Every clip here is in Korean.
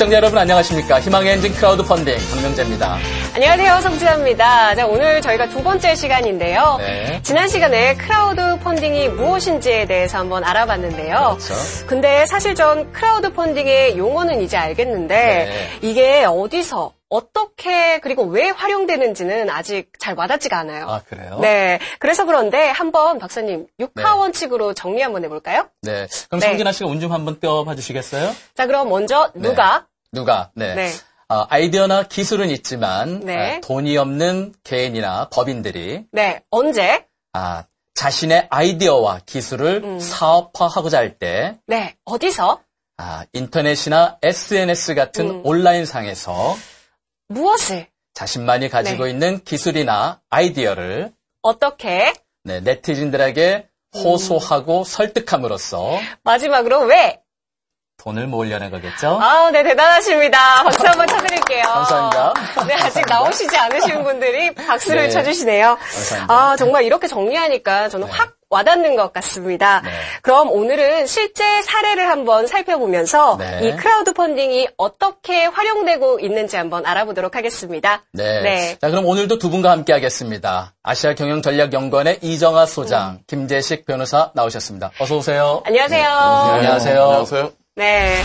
시청자 여러분 안녕하십니까. 희망의 엔진 크라우드 펀딩 강명재입니다. 안녕하세요. 성지아입니다. 자, 오늘 저희가 두 번째 시간인데요. 네. 지난 시간에 크라우드 펀딩이 무엇인지에 대해서 한번 알아봤는데요. 그렇죠. 근데 사실 전 크라우드 펀딩의 용어는 이제 알겠는데 네. 이게 어디서 어떻게 그리고 왜 활용되는지는 아직 잘 와닿지가 않아요. 아, 그래요? 네. 그래서 그런데 한번 박사님 6화 원칙으로 정리 한번 해볼까요? 네. 그럼 네. 성진아 씨가 운 좀 한번 떼어봐 주시겠어요? 자, 그럼 먼저 누가? 누가? 네. 네. 아이디어나 기술은 있지만 네. 돈이 없는 개인이나 법인들이 네. 언제? 자신의 아이디어와 기술을 사업화하고자 할 때 네. 어디서? 인터넷이나 SNS 같은 온라인상에서 무엇을? 자신만이 가지고 있는 기술이나 아이디어를 어떻게? 네티즌들에게 호소하고 설득함으로써 마지막으로 왜? 돈을 모으려는 거겠죠? 네, 대단하십니다. 박수 한번 쳐드릴게요. 감사합니다. 네, 아직 나오시지 않으신 분들이 박수를 네. 쳐주시네요. 감사합니다. 정말 이렇게 정리하니까 저는 확 와닿는 것 같습니다. 네. 그럼 오늘은 실제 사례를 한번 살펴보면서 네. 이 크라우드 펀딩이 어떻게 활용되고 있는지 한번 알아보도록 하겠습니다. 네. 자, 그럼 오늘도 두 분과 함께 하겠습니다. 아시아경영전략연구원의 이정아 소장, 김재식 변호사 나오셨습니다. 어서 오세요. 안녕하세요. 안녕하세요. 안녕하세요. 네.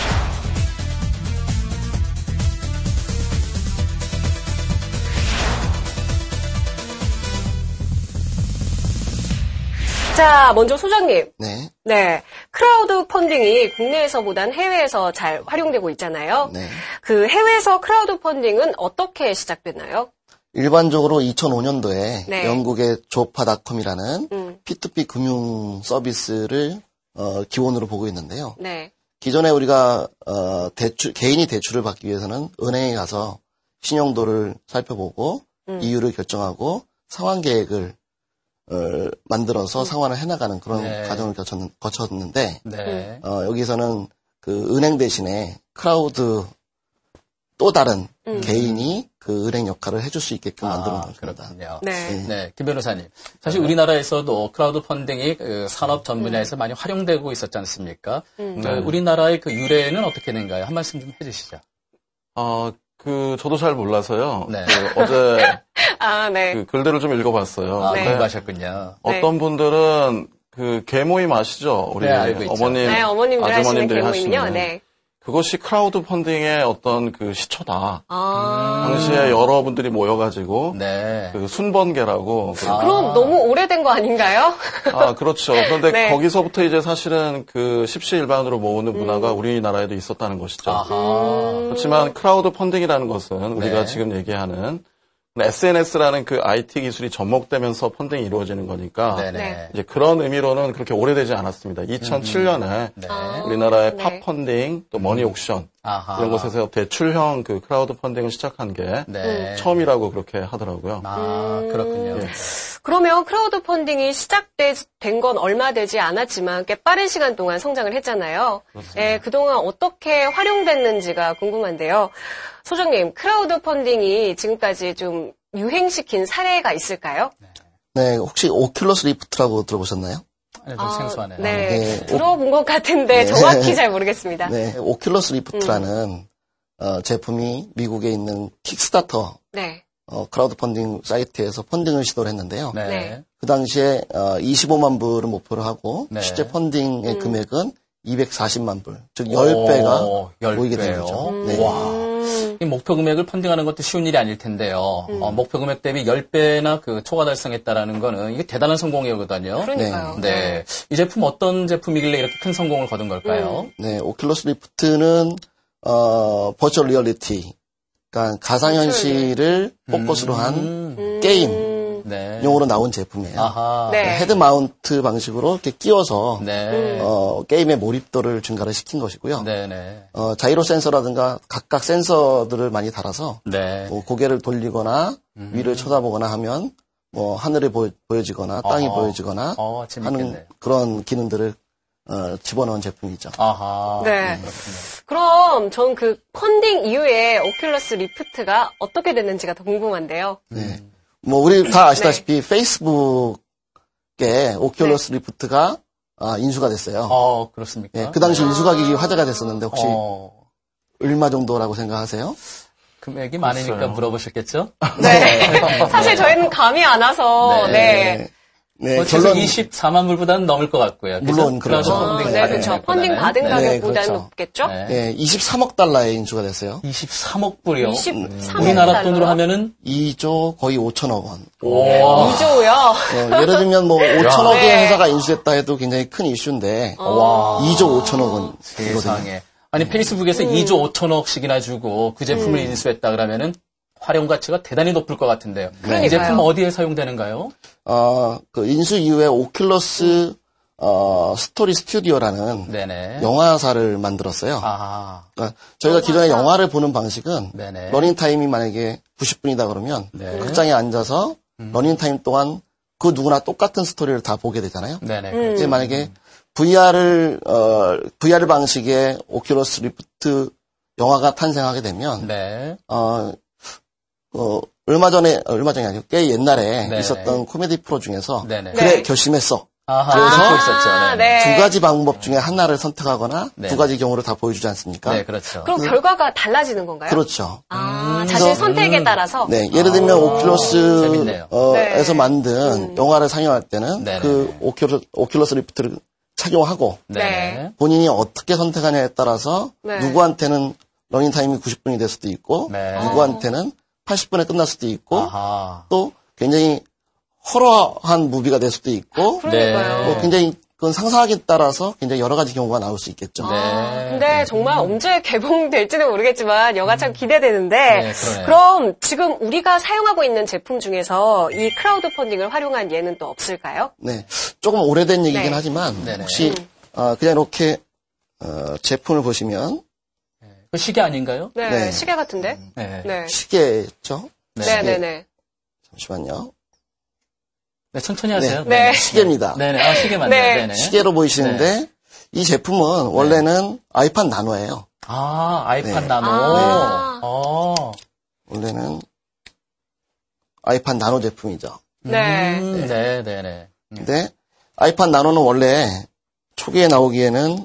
자, 먼저 소장님. 네. 네. 크라우드 펀딩이 국내에서보단 해외에서 잘 활용되고 있잖아요. 네. 그 해외에서 크라우드 펀딩은 어떻게 시작됐나요? 일반적으로 2005년도에 네. 영국의 조파닷컴이라는 P2P 금융 서비스를 기원으로 보고 있는데요. 네. 기존에 우리가 개인이 대출을 받기 위해서는 은행에 가서 신용도를 살펴보고 이유를 결정하고 상환 계획을 만들어서 상환을 해나가는 그런 과정을 거쳤는데 네. 여기서는 그 은행 대신에 크라우드 또 다른 개인이 그 은행 역할을 해줄 수 있게끔 만들어 놓습니다. 그렇군요. 네. 네, 김 변호사님. 사실 우리나라에서도 크라우드 펀딩이 그 산업 전 분야에서 많이 활용되고 있었지 않습니까? 우리나라의 그 유래는 어떻게 된가요? 한 말씀 좀 해주시죠. 저도 잘 몰라서요. 네. 어제 네. 그 글들을 좀 읽어봤어요. 네. 공부하셨군요. 어떤 분들은 그 계모임 아시죠? 우리 네, 알고 있죠. 어머님, 네, 어머님들 하시는 아주머님들이 개모임요. 하시는. 네. 그것이 크라우드 펀딩의 어떤 그 시초다. 아. 당시에 여러분들이 모여가지고 네. 그 순번개라고. 그럼 너무 오래된 거 아닌가요? 그렇죠. 그런데 네. 거기서부터 이제 사실은 그 십시일반으로 모으는 문화가 우리나라에도 있었다는 것이죠. 그렇지만 크라우드 펀딩이라는 것은 우리가 지금 얘기하는 SNS라는 그 IT 기술이 접목되면서 펀딩이 이루어지는 거니까 네네. 이제 그런 의미로는 그렇게 오래되지 않았습니다. 2007년에 우리나라의 팝 펀딩, 또 머니 옥션 이런 곳에서 대출형 그 크라우드 펀딩을 시작한 게 처음이라고 그렇게 하더라고요. 그렇군요. 예. 그러면 크라우드 펀딩이 시작된 건 얼마 되지 않았지만 꽤 빠른 시간 동안 성장을 했잖아요. 네, 그동안 어떻게 활용됐는지가 궁금한데요. 소장님, 크라우드 펀딩이 지금까지 좀 유행시킨 사례가 있을까요? 네, 혹시 오큘러스 리프트라고 들어보셨나요? 좀 생소하네요. 네, 들어본 것 같은데 정확히 잘 모르겠습니다. 네, 오큘러스 리프트라는 제품이 미국에 있는 킥스타터 네. 크라우드 펀딩 사이트에서 펀딩을 시도를 했는데요. 네. 그 당시에 25만 불을 목표로 하고 네. 실제 펀딩의 금액은 240만 불, 즉 10배가 모이게 된 거죠. 네. 와. 이 목표 금액을 펀딩하는 것도 쉬운 일이 아닐 텐데요. 목표 금액 대비 10배나 그 초과 달성했다라는 거는 이게 대단한 성공이거든요. 그러니까요. 네. 이 제품 어떤 제품이길래 이렇게 큰 성공을 거둔 걸까요? 네, 오큘러스 리프트는 버추얼 리얼리티, 그러니까 가상현실을 포커스로 한 게임 용으로 나온 제품이에요. 아하. 네. 헤드 마운트 방식으로 이렇게 끼워서 네. 게임의 몰입도를 증가를 시킨 것이고요. 네네. 자이로 센서라든가 각각 센서들을 많이 달아서 네. 뭐 고개를 돌리거나 위를 쳐다보거나 하면 뭐 하늘이 보여지거나 땅이 보여지거나 재밌겠네. 하는 그런 기능들을 집어넣은 제품이죠. 아하. 네. 그럼 전 그 펀딩 이후에 오큘러스 리프트가 어떻게 됐는지가 더 궁금한데요. 네. 뭐 우리 다 아시다시피 페이스북에 오큘러스 리프트가 인수가 됐어요. 그렇습니까? 네, 그 당시 인수가격이 화제가 됐었는데 혹시 얼마 정도라고 생각하세요? 금액이 많으니까 물어보셨겠죠? 네. 사실 저희는 감이 안 와서, 네. 네, 결론 24만 불보다는 넘을 것 같고요. 물론 그렇죠. 네, 그렇죠. 펀딩 받은 가격보다는 그렇죠. 높겠죠? 네, 23억 달러에 인수가 됐어요. 23억 불이요? 23억 우리나라 달러요? 돈으로 하면은 2조 거의 5천억 원. 2조요? 예를 들면 뭐 5천억의 네. 회사가 인수됐다 해도 굉장히 큰 이슈인데 2조 5천억 원이거든요. 세상에. 아니 페이스북에서 2조 5천억씩이나 주고 그 제품을 인수했다 그러면은 활용 가치가 대단히 높을 것 같은데요. 이 제품 어디에 사용되는가요? 그 인수 이후에 오큘러스 스토리 스튜디오라는 네네. 영화사를 만들었어요. 아, 그러니까 저희가 기존에 영화를 보는 방식은 네네. 러닝 타임이 만약에 90분이다 그러면 네. 극장에 앉아서 러닝 타임 동안 그 누구나 똑같은 스토리를 다 보게 되잖아요. 네네. 이제 만약에 VR 방식의 오큘러스 리프트 영화가 탄생하게 되면 네. 얼마 전이 아니고 꽤 옛날에 네. 있었던 코미디 프로 중에서 네네. 그래 결심했어. 아하, 그래서 듣고 있었죠. 네. 두 가지 방법 중에 하나를 선택하거나 네. 두 가지 경우를 다 보여주지 않습니까? 네, 그렇죠. 그럼 결과가 달라지는 건가요? 그렇죠. 자신 선택에 따라서? 네, 예를 들면 재밌네요. 오큘러스에서 만든 영화를 상영할 때는 네네. 그 오큘러스 리프트를 착용하고 네. 본인이 어떻게 선택하냐에 따라서 네. 누구한테는 러닝 타임이 90분이 될 수도 있고 네. 누구한테는 80분에 끝날 수도 있고 아하. 또 굉장히 호러한 무비가 될 수도 있고 그러니까요. 뭐 굉장히 그건 상상하기에 따라서 굉장히 여러 가지 경우가 나올 수 있겠죠. 근데 정말 언제 개봉될지는 모르겠지만 영화 참 기대되는데 네, 그러네요. 그럼 지금 우리가 사용하고 있는 제품 중에서 이 크라우드 펀딩을 활용한 예는 또 없을까요? 네, 조금 오래된 얘기긴 네. 하지만 네네. 혹시 그냥 이렇게 제품을 보시면 그 시계 아닌가요? 네, 네. 시계 같은데? 네. 네. 시계죠. 네, 네, 네. 잠시만요. 네, 천천히 하세요. 네. 시계입니다. 네네. 아, 시계 맞네요. 네. 네네. 시계로 보이시는데 이 제품은 원래는 아이팟 나노예요. 아, 아이팟 네. 나노. 아. 원래는 아이팟 나노 제품이죠. 네. 네, 네, 네. 근데 아이팟 나노는 원래 초기에 나오기에는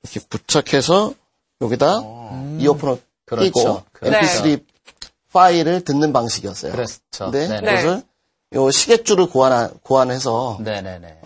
이렇게 부착해서 여기다 이어폰을 그렇죠. 끼고 그렇죠. MP3 파일을 듣는 방식이었어요. 그렇죠. 근데 네네. 그것을 요 시계줄을 고안해서 네네네.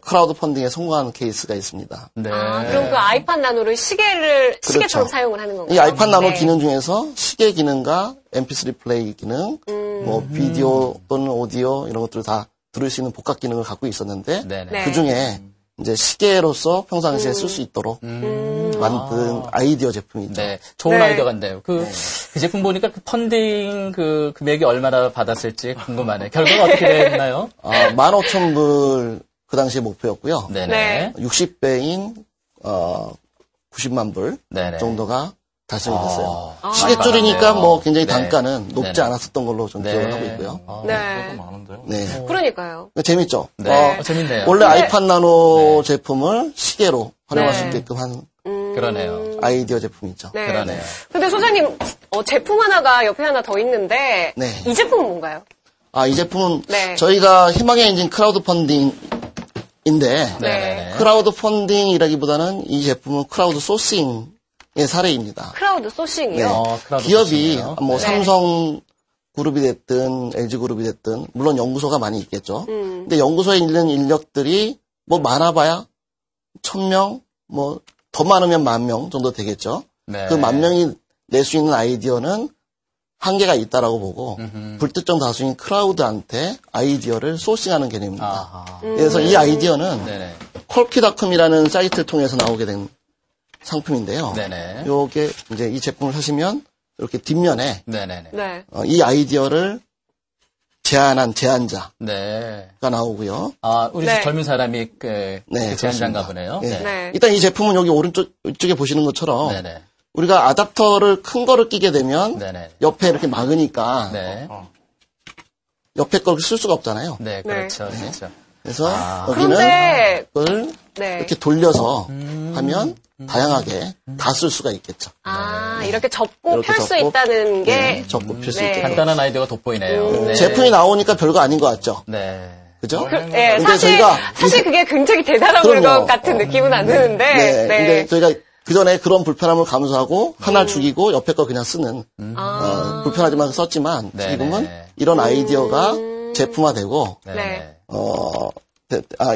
크라우드 펀딩에 성공한 케이스가 있습니다. 네. 그럼 그 아이팟 나노를 시계처럼 그렇죠. 사용을 하는 건가요? 이 아이팟 나노 네. 기능 중에서 시계 기능과 MP3 플레이 기능, 뭐 비디오 또는 오디오 이런 것들을 다 들을 수 있는 복합 기능을 갖고 있었는데 네네. 네. 그 중에 이제 시계로서 평상시에 쓸 수 있도록 만든 아이디어 제품이죠. 네. 좋은 네. 아이디어 같네요. 그 제품 보니까 그 펀딩 그 금액이 얼마나 받았을지 궁금하네요. 결과가 어떻게 됐나요? 15,000불 그 당시에 목표였고요. 네네. 네. 60배인 90만 불 네네. 정도가 달성이 됐어요. 많이 시계줄이니까 받았네요. 뭐 굉장히 네. 단가는 높지 네네. 않았었던 걸로 좀 네. 기억을 하고 있고요. 네. 그것도 많은데요. 네. 그러니까요. 재밌죠? 네. 재밌네요. 원래 근데- 아이팟 나노 제품을 시계로 활용할 수 네. 있게끔 한 그러네요. 아이디어 제품이죠. 네. 그러네요. 근데 소장님, 제품 하나가 옆에 하나 더 있는데 네. 이 제품은 뭔가요? 이 제품은 네. 저희가 희망의 엔진 크라우드 펀딩인데 네네. 크라우드 펀딩이라기보다는 이 제품은 크라우드 소싱의 사례입니다. 크라우드 소싱이요? 네. 크라우드 기업이 소싱이요. 뭐 네. 삼성 그룹이 됐든 LG 그룹이 됐든 물론 연구소가 많이 있겠죠. 근데 연구소에 있는 인력들이 뭐 많아봐야 1,000명 뭐 더 많으면 10,000명 정도 되겠죠. 네. 그 10,000명이 낼 수 있는 아이디어는 한계가 있다라고 보고 불특정 다수인 크라우드한테 아이디어를 소싱하는 개념입니다. 아하. 그래서 이 아이디어는 네네. 컬키닷컴이라는 사이트를 통해서 나오게 된 상품인데요. 네네. 요게 이제 이 제품을 사시면 이렇게 뒷면에 네네네. 네. 이 아이디어를 제안한 제안자가 네. 나오고요. 우리 네. 젊은 사람이 그 제안자인가 그렇습니다. 보네요. 예. 네. 네. 일단 이 제품은 여기 오른쪽에 보시는 것처럼 네네. 우리가 아답터를 큰 거를 끼게 되면 네네. 옆에 이렇게 막으니까 네. 옆에 걸 쓸 수가 없잖아요. 네, 그렇죠. 그렇죠. 그래서 여기는 그런데 그걸 네. 이렇게 돌려서 하면 다양하게 다 쓸 수가 있겠죠. 이렇게 접고 이렇게 펼 수 접고, 있다는 게 네, 접고 펼 수 네. 있게. 간단한 아이디어가 돋보이네요. 네. 제품이 나오니까 별거 아닌 것 같죠? 네. 그죠? 네, 근데 저희가 사실 그게 굉장히 대단한 그럼요. 물건 같은 느낌은 안 드는데. 네. 근데 저희가 그전에 그런 불편함을 감수하고 하나를 죽이고 옆에 거 그냥 쓰는 불편하지만 썼지만 지금은 이런 아이디어가 제품화되고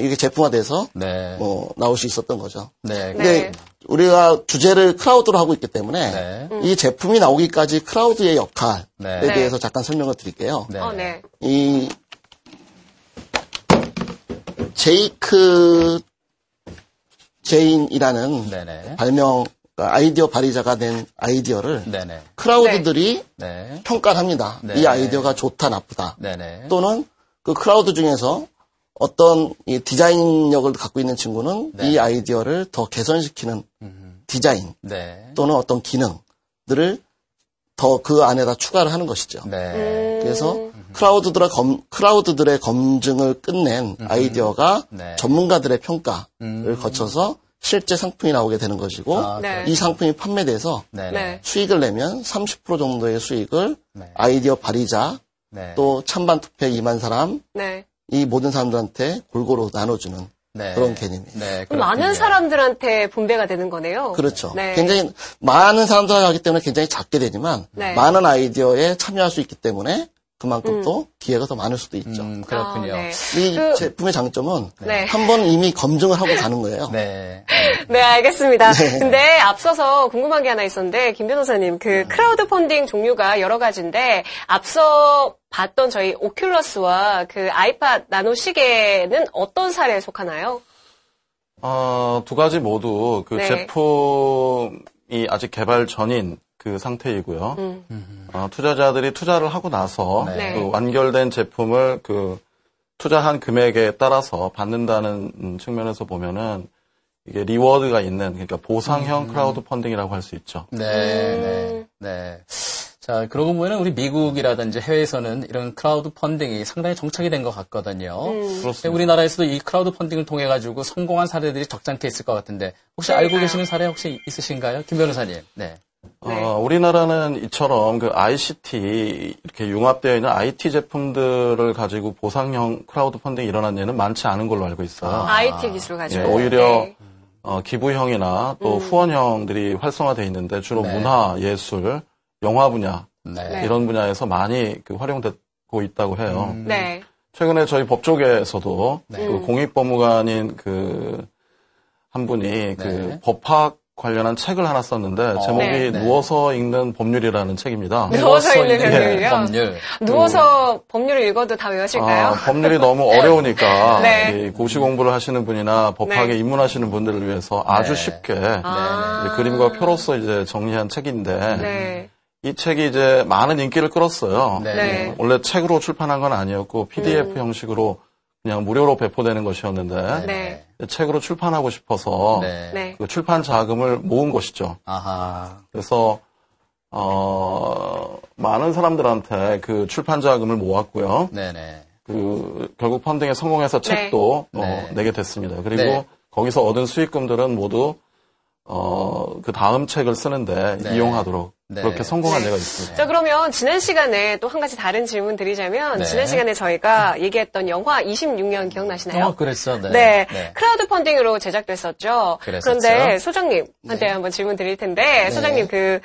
이게 제품화돼서 나올 수 있었던 거죠. 근데 우리가 주제를 크라우드로 하고 있기 때문에 이 제품이 나오기까지 크라우드의 역할에 대해서 잠깐 설명을 드릴게요. 이 제이크 제인이라는 발명 아이디어 발의자가 낸 아이디어를 크라우드들이 평가를 합니다. 이 아이디어가 좋다 나쁘다. 또는 그 크라우드 중에서 어떤 이 디자인력을 갖고 있는 친구는 이 아이디어를 더 개선시키는 디자인 또는 어떤 기능들을 더 그 안에다 추가를 하는 것이죠. 그래서 크라우드들의 검증을 끝낸 아이디어가 전문가들의 평가를 거쳐서 실제 상품이 나오게 되는 것이고 이 상품이 판매돼서 수익을 내면 30% 정도의 수익을 아이디어 발의자 또 찬반 투표에 임한 사람 이 모든 사람들한테 골고루 나눠주는 그런 개념이에요. 그럼 많은 사람들한테 분배가 되는 거네요. 그렇죠. 굉장히 많은 사람들이 하기 때문에 굉장히 작게 되지만 많은 아이디어에 참여할 수 있기 때문에 그만큼 또 기회가 더 많을 수도 있죠. 그렇군요. 이 제품의 장점은 한 번 이미 검증을 하고 가는 거예요. 네, 알겠습니다. 근데 앞서서 궁금한 게 하나 있었는데 김 변호사님 그 크라우드 펀딩 종류가 여러 가지인데 앞서 봤던 저희 오큘러스와 그 아이팟 나노 시계는 어떤 사례에 속하나요? 두 가지 모두 그 제품이 아직 개발 전인 그 상태이고요. 투자자들이 투자를 하고 나서 그 완결된 제품을 그 투자한 금액에 따라서 받는다는 측면에서 보면은 이게 리워드가 있는 그러니까 보상형 크라우드 펀딩이라고 할 수 있죠. 자, 그러고 보면 우리 미국이라든지 해외에서는 이런 크라우드 펀딩이 상당히 정착이 된 것 같거든요. 그렇습니다. 우리나라에서도 이 크라우드 펀딩을 통해 가지고 성공한 사례들이 적잖게 있을 것 같은데 혹시 알고 계시는 사례 혹시 있으신가요? 김 변호사님. 우리나라는 이처럼 그 ICT 이렇게 융합되어 있는 IT 제품들을 가지고 보상형 크라우드 펀딩이 일어난 예는 많지 않은 걸로 알고 있어요. IT 기술 가지고. 오히려 기부형이나 또 후원형들이 활성화되어 있는데 주로 문화, 예술, 영화 분야 이런 분야에서 많이 그 활용되고 있다고 해요. 최근에 저희 법조계에서도 그 공익법무관인 그 한 분이 그 법학 관련한 책을 하나 썼는데 제목이 누워서 읽는 법률이라는 책입니다. 누워서 읽는 법률이요? 법률. 누워서 법률을 읽어도 다 외우실까요? 법률이 너무 어려우니까 고시 공부를 하시는 분이나 법학에 입문하시는 분들을 위해서 아주 쉽게 그림과 표로서 이제 정리한 책인데 이 책이 이제 많은 인기를 끌었어요. 원래 책으로 출판한 건 아니었고 PDF 형식으로 그냥 무료로 배포되는 것이었는데 책으로 출판하고 싶어서 그 출판 자금을 모은 것이죠. 그래서 많은 사람들한테 그 출판 자금을 모았고요. 그 결국 펀딩에 성공해서 책도 내게 됐습니다. 그리고 거기서 얻은 수익금들은 모두 그 다음 책을 쓰는데 이용하도록 그렇게 성공한 예가 있습니다. 자, 그러면 지난 시간에 또 한 가지 다른 질문 드리자면 지난 시간에 저희가 얘기했던 영화 26년 기억나시나요? 그랬어. 크라우드 펀딩으로 제작됐었죠. 그런데 소장님한테 한번 질문 드릴 텐데 소장님 그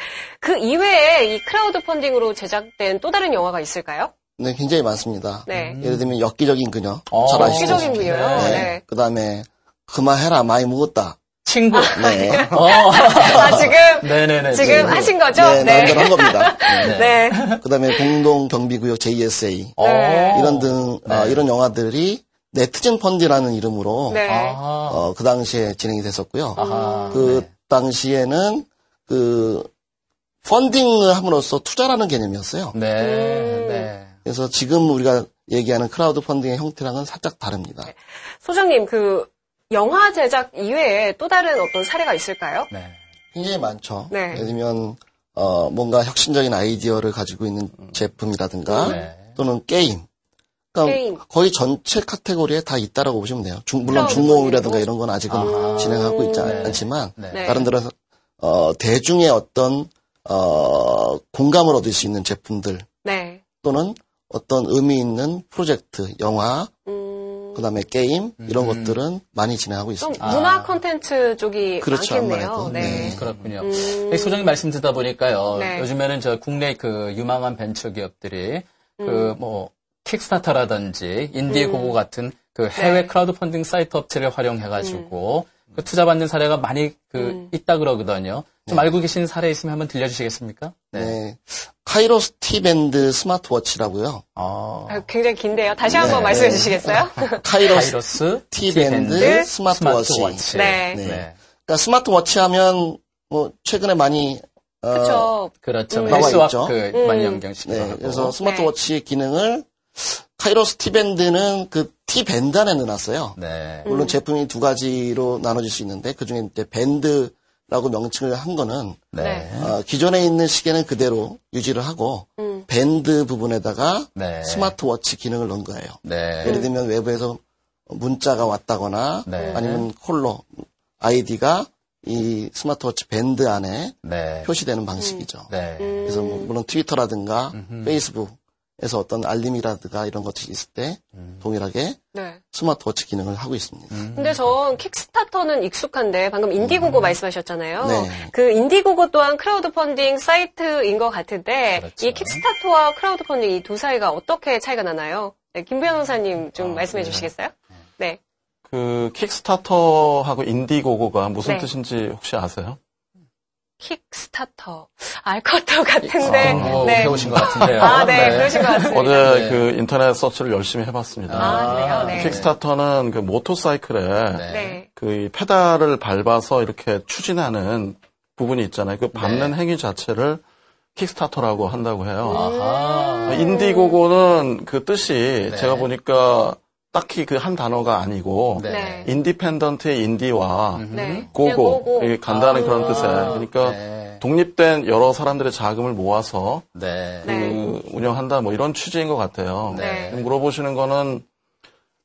이외에 이 크라우드 펀딩으로 제작된 또 다른 영화가 있을까요? 네, 굉장히 많습니다. 예를 들면 엽기적인 그녀. 잘 아시죠? 엽기적인 그녀요. 그다음에 그만해라 많이 묵었다. 친구. 지금 하신 거죠? 나름대로 한 겁니다. 그다음에 공동경비구역 JSA. 이런 등, 이런 영화들이 네티즌 펀드라는 이름으로, 그 당시에 진행이 됐었고요. 그 당시에는 펀딩을 함으로써 투자라는 개념이었어요. 그래서 지금 우리가 얘기하는 크라우드 펀딩의 형태랑은 살짝 다릅니다. 소장님, 영화 제작 이외에 또 다른 어떤 사례가 있을까요? 굉장히 많죠. 예를 들면 뭔가 혁신적인 아이디어를 가지고 있는 제품이라든가 또는 게임. 그러니까 거의 전체 카테고리에 다 있다라고 보시면 돼요. 물론 중공이라든가 이런 건 아직은 진행하고 있지 않지만 나름대로 대중의 어떤 공감을 얻을 수 있는 제품들 또는 어떤 의미 있는 프로젝트, 영화 그다음에 게임 이런 것들은 많이 진행하고 있습니다. 문화 콘텐츠 쪽이 그렇죠, 많겠네요. 아무래도. 네. 그렇군요. 소장님 말씀 듣다 보니까요. 네. 요즘에는 저 국내 그 유망한 벤처 기업들이 그 뭐 킥스타터라든지 인디고고 같은 그 해외 크라우드 펀딩 사이트 업체를 활용해가지고 그 투자받는 사례가 많이 있다 그러거든요. 좀 알고 계신 사례 있으면 한번 들려주시겠습니까? 네. 카이로스 T밴드 스마트워치라고요. 굉장히 긴데요. 다시 한번 말씀해 주시겠어요? 카이로스 T밴드 스마트워치. 네. 그러니까 스마트워치 하면 뭐 최근에 많이 그렇죠. 헬스와 많이 연결시키고 네. 그래서 스마트워치 기능을 카이로스 T밴드는 그 T밴드 안에 넣어놨어요. 네. 물론 제품이 두 가지로 나눠질 수 있는데 그중에 이제 밴드라고 명칭을 한 거는 기존에 있는 시계는 그대로 유지를 하고 밴드 부분에다가 스마트워치 기능을 넣은 거예요. 예를 들면 외부에서 문자가 왔다거나 아니면 콜로 아이디가 이 스마트워치 밴드 안에 표시되는 방식이죠. 그래서 뭐 물론 트위터라든가 페이스북에서 어떤 알림이라든가 이런 것들이 있을 때 동일하게 스마트워치 기능을 하고 있습니다. 근데 전 킥스타터는 익숙한데 방금 인디고고 말씀하셨잖아요. 그 인디고고 또한 크라우드 펀딩 사이트인 것 같은데 이 킥스타터와 크라우드 펀딩 이 두 사이가 어떻게 차이가 나나요? 네, 김 변호사님 좀 말씀해 주시겠어요? 네. 그 킥스타터하고 인디고고가 무슨 뜻인지 혹시 아세요? 킥스타터 알 것도 같은데 배우신 것 같은데요. 그러신 것 같습니다. 어제 그 인터넷 서치를 열심히 해봤습니다. 그래요? 네. 킥스타터는 그 모터사이클에 그 페달을 밟아서 이렇게 추진하는 부분이 있잖아요. 그 밟는 행위 자체를 킥스타터라고 한다고 해요. 인디고고는 그 뜻이 제가 보니까 딱히 그 한 단어가 아니고 인디펜던트의 인디와 고고 간다는 그런 뜻이에요. 그러니까 독립된 여러 사람들의 자금을 모아서 그 운영한다 뭐 이런 취지인 것 같아요. 물어보시는 거는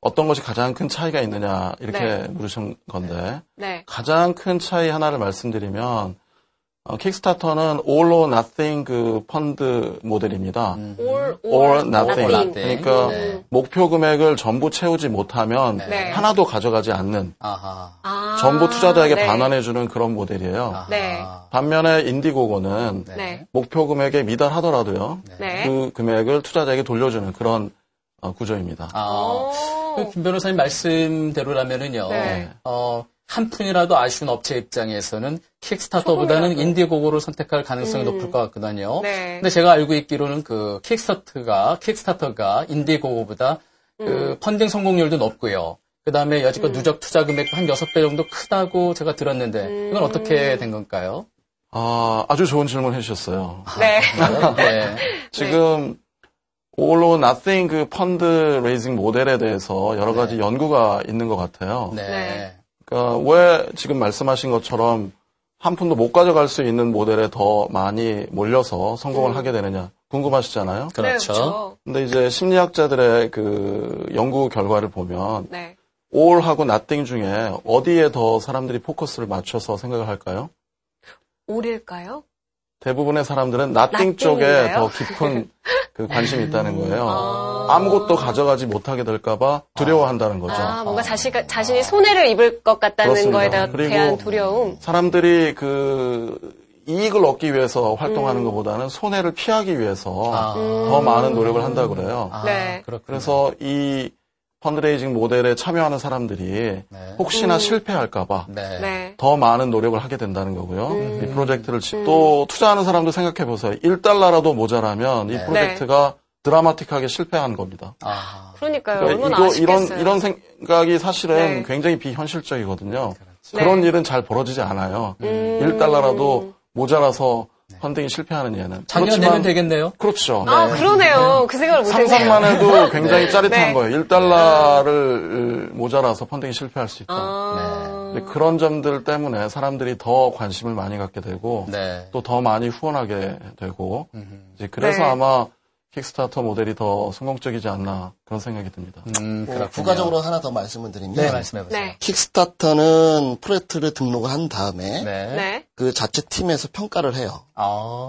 어떤 것이 가장 큰 차이가 있느냐 이렇게 물으신 건데 가장 큰 차이 하나를 말씀드리면 킥스타터는 all or nothing 그 펀드 모델입니다. all or nothing. 그러니까 목표 금액을 전부 채우지 못하면 하나도 가져가지 않는 전부 투자자에게 반환해주는 그런 모델이에요. 반면에 인디고고는 목표 금액에 미달하더라도요. 그 금액을 투자자에게 돌려주는 그런 구조입니다. 김 변호사님 말씀대로라면은요. 한 푼이라도 아쉬운 업체 입장에서는 킥스타터보다는 인디고고를 선택할 가능성이 높을 것 같거든요. 근데 제가 알고 있기로는 그 킥스타터가 인디고고보다 그 펀딩 성공률도 높고요. 그 다음에 여지껏 누적 투자 금액도 한 6배 정도 크다고 제가 들었는데 이건 어떻게 된 건가요? 아주 좋은 질문 해주셨어요. 지금 all or nothing 그 펀드 레이징 모델에 대해서 여러 가지 연구가 있는 것 같아요. 그러니까 왜 지금 말씀하신 것처럼 한 푼도 못 가져갈 수 있는 모델에 더 많이 몰려서 성공을 하게 되느냐 궁금하시잖아요. 그렇죠. 근데 이제 심리학자들의 그 연구 결과를 보면 all하고 nothing 중에 어디에 더 사람들이 포커스를 맞춰서 생각을 할까요? all일까요? 대부분의 사람들은 nothing 쪽에 더 깊은 그 관심이 있다는 거예요. 아무것도 가져가지 못하게 될까봐 두려워한다는 거죠. 뭔가 자신이 손해를 입을 것 같다는 거에 대한 두려움. 사람들이 그 이익을 얻기 위해서 활동하는 것보다는 손해를 피하기 위해서 더 많은 노력을 한다고 그래요. 그래서 이 펀드레이징 모델에 참여하는 사람들이 혹시나 실패할까봐 더 많은 노력을 하게 된다는 거고요. 이 프로젝트를 또 투자하는 사람도 생각해 보세요. 1달러라도 모자라면 이 프로젝트가 드라마틱하게 실패한 겁니다. 그러니까요. 얼마나 아쉽겠어요. 이런 생각이 사실은 굉장히 비현실적이거든요. 그런 일은 잘 벌어지지 않아요. 1달러라도 모자라서 펀딩이 실패하는 예는. 작년 내면 되겠네요. 그렇죠. 그러네요. 그 생각을 못했네요. 상상만 해도 굉장히 짜릿한 거예요. 1달러를 모자라서 펀딩이 실패할 수 있다. 그런 점들 때문에 사람들이 더 관심을 많이 갖게 되고 또 더 많이 후원하게 되고 이제 그래서 아마 킥스타터 모델이 더 성공적이지 않나 그런 생각이 듭니다. 부가적으로 하나 더 말씀을 드리면 말씀해보세요. 킥스타터는 프로젝트를 등록을 한 다음에 그 자체 팀에서 평가를 해요.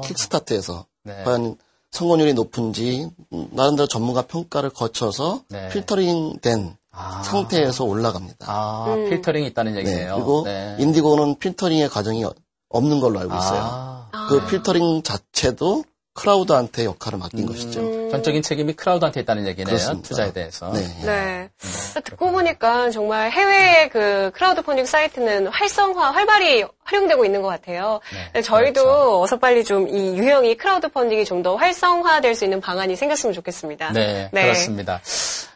킥스타터에서 과연 성공률이 높은지 나름대로 전문가 평가를 거쳐서 필터링된 상태에서 올라갑니다. 필터링이 있다는 얘기네요. 네, 그리고 인디고는 필터링의 과정이 없는 걸로 알고 있어요. 그 필터링 자체도 크라우드한테 역할을 맡긴 것이죠. 전적인 책임이 크라우드한테 있다는 얘기네요. 그렇습니다. 투자에 대해서. 네. 듣고 보니까 정말 해외의 그 크라우드 펀딩 사이트는 활발히 활용되고 있는 것 같아요. 네, 저희도 그렇죠. 어서 빨리 좀 이 유형이 크라우드 펀딩이 좀 더 활성화될 수 있는 방안이 생겼으면 좋겠습니다. 네, 그렇습니다.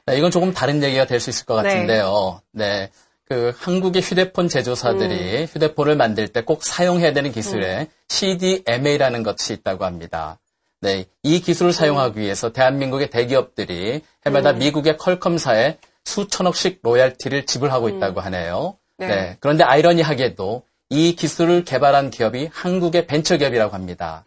네, 이건 조금 다른 얘기가 될 수 있을 것 같은데요. 네. 그 한국의 휴대폰 제조사들이 휴대폰을 만들 때 꼭 사용해야 되는 기술에 CDMA라는 것이 있다고 합니다. 네, 이 기술을 사용하기 위해서 대한민국의 대기업들이 해마다 미국의 퀄컴사에 수천억씩 로얄티를 지불하고 있다고 하네요. 네. 그런데 아이러니하게도 이 기술을 개발한 기업이 한국의 벤처기업이라고 합니다.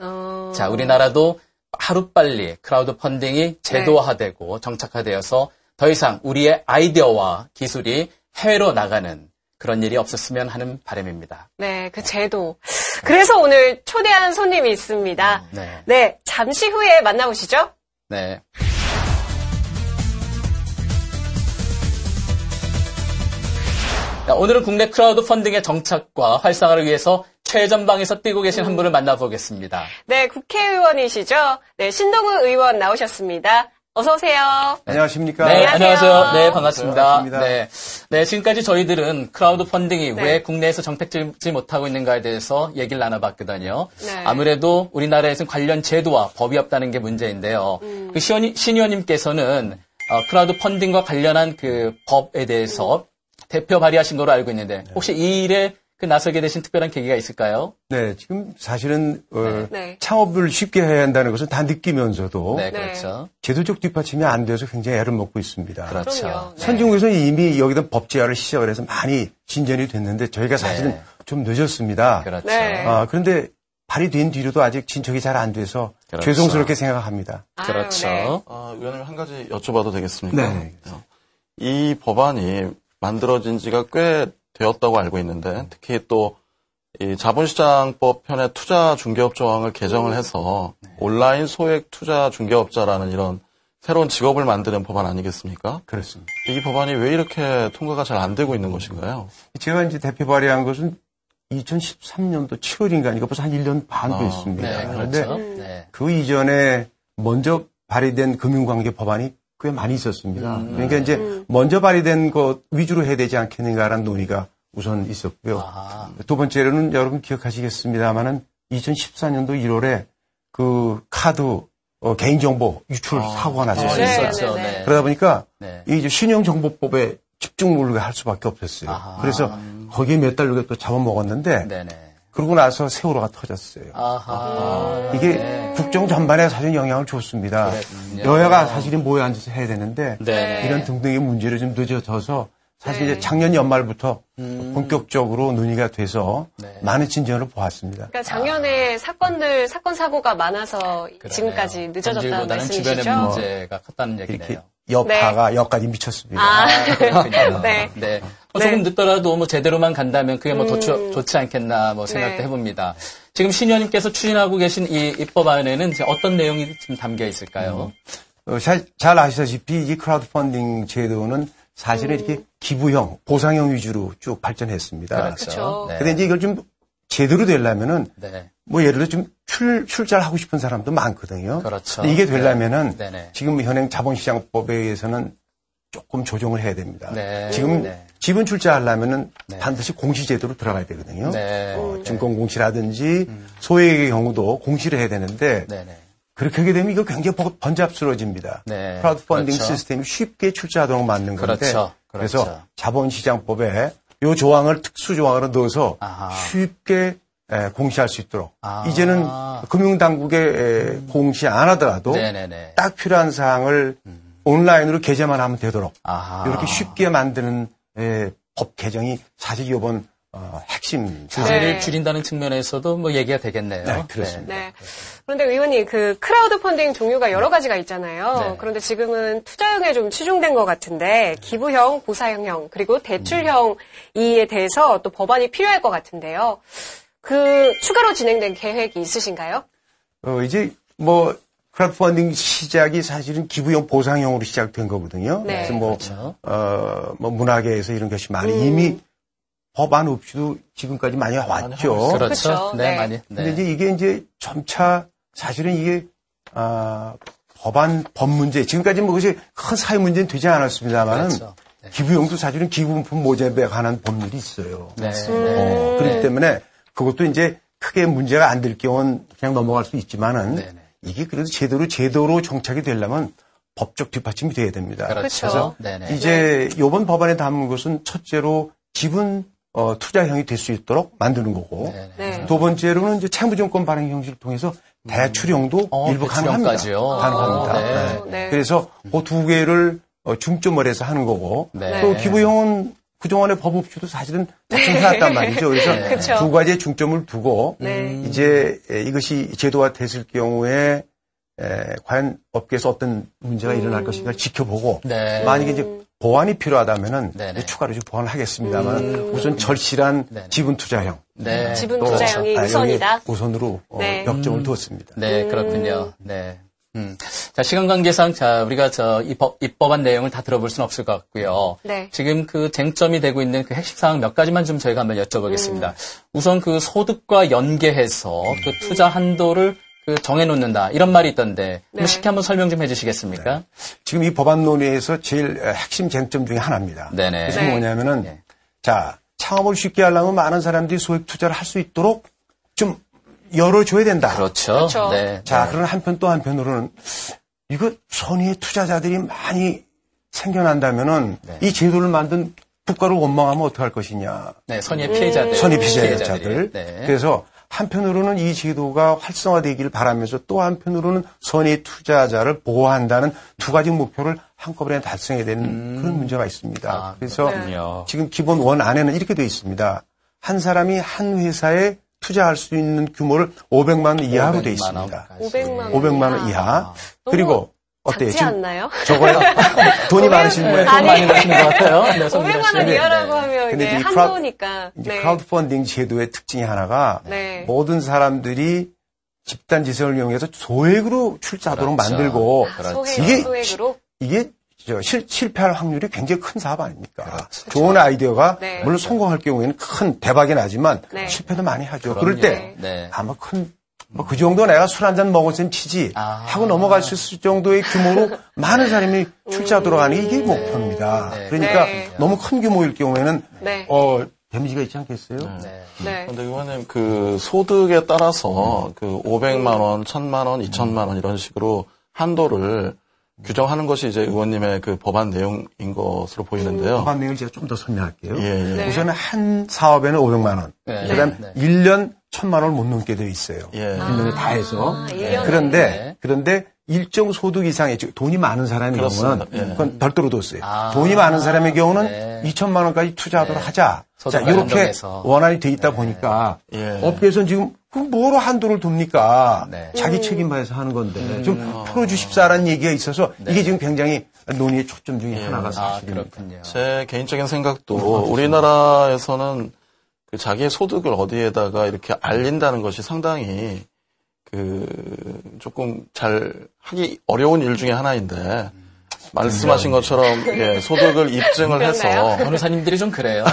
자, 우리나라도 하루빨리 크라우드 펀딩이 제도화되고 정착화되어서 더 이상 우리의 아이디어와 기술이 해외로 나가는 그런 일이 없었으면 하는 바람입니다. 네, 그 제도. 그래서 오늘 초대한 손님이 있습니다. 네, 잠시 후에 만나보시죠. 네. 오늘은 국내 크라우드 펀딩의 정착과 활성화를 위해서 최전방에서 뛰고 계신 한 분을 만나보겠습니다. 네, 국회의원이시죠? 네, 신동우 의원 나오셨습니다. 어서 오세요. 안녕하십니까? 네, 안녕하세요. 네, 반갑습니다. 네, 지금까지 저희들은 크라우드 펀딩이 왜 국내에서 정착되지 못하고 있는가에 대해서 얘기를 나눠봤거든요. 아무래도 우리나라에서는 관련 제도와 법이 없다는 게 문제인데요. 그 신 의원님께서는 크라우드 펀딩과 관련한 그 법에 대해서 대표 발의하신 거로 알고 있는데 혹시 이 일에 나서게 되신 특별한 계기가 있을까요? 네, 지금 사실은 창업을 쉽게 해야 한다는 것을 다 느끼면서도 그렇죠. 제도적 뒷받침이 안 돼서 굉장히 애를 먹고 있습니다. 그렇죠. 선진국에서는 이미 여기다 법 제화를 시작을 해서 많이 진전이 됐는데 저희가 사실은 좀 늦었습니다. 그렇죠. 그런데 발의된 뒤로도 아직 진척이 잘 안 돼서 죄송스럽게 생각합니다. 그렇죠. 의원님 한 가지 여쭤봐도 되겠습니까? 네. 이 법안이 만들어진 지가 꽤 되었다고 알고 있는데 특히 또 이 자본시장법 편의 투자 중개업 조항을 개정을 해서 온라인 소액 투자 중개업자라는 이런 새로운 직업을 만드는 법안 아니겠습니까? 그렇습니다. 이 법안이 왜 이렇게 통과가 잘 안 되고 있는 것인가요? 제가 이제 대표 발의한 것은 2013년도 7월인가 이거 벌써 한 1년 반 됐습니다. 그런데 그 이전에 먼저 발의된 금융관계 법안이 꽤 많이 있었습니다. 그러니까 이제 먼저 발의된 것 위주로 해야 되지 않겠는가라는 논의가 우선 있었고요. 두 번째로는 여러분 기억하시겠습니다만은 2014년도 1월에 그 카드 개인정보 유출 사고가 났었어요. 그러다 보니까 이 신용정보법에 집중을 할 수밖에 없었어요. 그래서 거기에 몇 달 후에 또 잡아먹었는데 그러고 나서 세월호가 터졌어요. 이게 국정 전반에 사실 영향을 줬습니다. 여야가 사실은 모여 앉아서 해야 되는데 이런 등등의 문제를 좀 늦어져서 사실 이제 작년 연말부터 본격적으로 논의가 돼서 많은 진전을 보았습니다. 그러니까 작년에 사건 사고가 많아서 지금까지 늦어졌다는 말씀이시죠? 주변의 문제가 컸다는 얘기네요. 여파가 여기까지 미쳤습니다. 조금 늦더라도 제대로만 간다면 그게 좋지 않겠나 생각도 해봅니다. 지금 신 의원님께서 추진하고 계신 이 입법안에는 어떤 내용이 지금 담겨 있을까요? 잘 아시다시피 이 크라우드 펀딩 제도는 사실은 이렇게 기부형, 보상형 위주로 쭉 발전했습니다. 그렇죠. 근데 이제 이걸 좀 제대로 되려면은 예를 들어 좀 출자를 하고 싶은 사람도 많거든요. 그렇죠. 이게 되려면은 지금 현행 자본시장법에 의해서는 조금 조정을 해야 됩니다. 지금 지분 출자하려면은 반드시 공시제도로 들어가야 되거든요. 증권공시라든지 소액의 경우도 공시를 해야 되는데 그렇게 하게 되면 이거 굉장히 번잡스러워집니다. 크라우드 펀딩 시스템이 쉽게 출자하도록 만든 건데 그래서 자본시장법에 이 조항을 특수 조항으로 넣어서 쉽게 공시할 수 있도록 이제는 금융당국에 공시 안 하더라도 딱 필요한 사항을 온라인으로 게재만 하면 되도록 이렇게 쉽게 만드는 법 개정이 사실 이번 핵심 규제를 줄인다는 측면에서도 얘기가 되겠네요. 그렇습니다. 그런데 의원님 그 크라우드 펀딩 종류가 여러 가지가 있잖아요. 그런데 지금은 투자형에 좀 치중된 것 같은데 기부형, 보상형 그리고 대출형에 대해서 또 법안이 필요할 것 같은데요. 그 추가로 진행된 계획이 있으신가요? 이제 크라우드 펀딩 시작이 사실은 기부형 보상형으로 시작된 거거든요. 네. 그래서 뭐 문화계에서 이런 것이 많이 이미 법안 없이도 지금까지 많이 왔죠. 그렇죠. 네, 많이. 네. 근데 이제 이게 점차 사실은 이게 법 문제, 지금까지 뭐 그것이 큰 사회 문제는 되지 않았습니다만은 그렇죠. 네. 기부용도 사실은 기부품 모집에 관한 법률이 있어요. 네. 그렇기 때문에 그것도 이제 크게 문제가 안 될 경우는 그냥 넘어갈 수 있지만은 이게 그래도 제도로 정착이 되려면 법적 뒷받침이 돼야 됩니다. 그렇죠. 그래서 이제 이번 법안에 담은 것은 첫째로 지분 투자형이 될 수 있도록 만드는 거고 두 번째로는 이제 채무증권 발행 형식을 통해서 대출형도 일부 가능합니다. 가능합니다. 그래서 그 두 개를 중점을 해서 하는 거고 또 기부형은 그동안의 법 없이도 사실은 해왔단 말이죠. 그래서 두 가지의 중점을 두고 이제 이것이 제도화 됐을 경우에 과연 업계에서 어떤 문제가 일어날 것인가를 지켜보고 만약에 이제 보완이 필요하다면은 추가로 보완을 하겠습니다만 우선 절실한 지분 투자형, 지분 투자형이 우선이다. 우선으로 역점을 두었습니다. 네, 그렇군요. 네. 자, 시간 관계상, 우리가 이 법안 내용을 다 들어볼 수는 없을 것 같고요. 지금 그 쟁점이 되고 있는 그 핵심 사항 몇 가지만 좀 저희가 한번 여쭤보겠습니다. 우선 그 소득과 연계해서 그 투자 한도를 정해놓는다. 이런 말이 있던데, 쉽게 한번 설명 좀 해주시겠습니까? 지금 이 법안 논의에서 제일 핵심 쟁점 중에 하나입니다. 그래서 뭐냐면은, 자, 창업을 쉽게 하려면 많은 사람들이 소액 투자를 할 수 있도록 좀 열어줘야 된다. 그렇죠. 자, 그러나 한편 또 한편으로는 이거 선의의 투자자들이 많이 생겨난다면은 이 제도를 만든 국가를 원망하면 어떡할 것이냐. 선의의 피해자들. 선의 피해자들. 그래서 한편으로는 이 제도가 활성화되기를 바라면서 또 한편으로는 선의 투자자를 보호한다는 두 가지 목표를 한꺼번에 달성해야 되는 그런 문제가 있습니다. 그래서 지금 기본 원 안에는 이렇게 되어 있습니다. 한 사람이 한 회사에 투자할 수 있는 규모를 500만 원 이하로 되어 있습니다. 500만 원 이하. 그리고 어때요? 작지 않나요? 저거요? 돈이 많으신 분이 돈 많이 나시는 것 같아요. 500만 원 이하라고 하면 이게 한도니까. 이제 크라우드 펀딩 제도의 특징이 하나가 모든 사람들이 집단 지성을 이용해서 소액으로 출자하도록 만들고 이게 실패할 확률이 굉장히 큰 사업 아닙니까? 좋은 아이디어가 물론 성공할 경우에는 큰 대박이 나지만 실패도 많이 하죠. 그럴 때 아마 그 정도 내가 술 한잔 먹었으면 치지 하고 넘어갈 수 있을 정도의 규모로 많은 사람이 출자하도록 하는 게 이게 목표입니다. 그러니까 너무 큰 규모일 경우에는 데미지가 있지 않겠어요? 그런데 의원님 그 소득에 따라서 그 500만 원, 1000만 원, 2000만 원 이런 식으로 한도를 규정하는 것이 이제 의원님의 그 법안 내용인 것으로 보이는데요. 법안 내용을 제가 좀 더 설명할게요. 우선은 한 사업에는 500만 원, 그다음 1년 1000만 원을 못 넘게 되어 있어요. 1년에 다 해서. 그런데 일정 소득 이상의 돈이 많은 사람의 경우는 그건 별도로 뒀어요. 돈이 많은 사람의 경우는 2천만 원까지 투자하도록 하자. 자, 이렇게 원안이 돼 있다 보니까 업계에서는 지금 뭐로 한도를 둡니까? 자기 책임하에서 하는 건데 좀 풀어주십사라는 얘기가 있어서 이게 지금 굉장히 논의의 초점 중에 하나가 사실입니다. 제 개인적인 생각도 우리나라에서는 그 자기의 소득을 어디에다가 이렇게 알린다는 것이 상당히 조금 잘 하기 어려운 일 중에 하나인데, 말씀하신 것처럼, 소득을 입증을 해서. 변호사님들이 좀 그래요.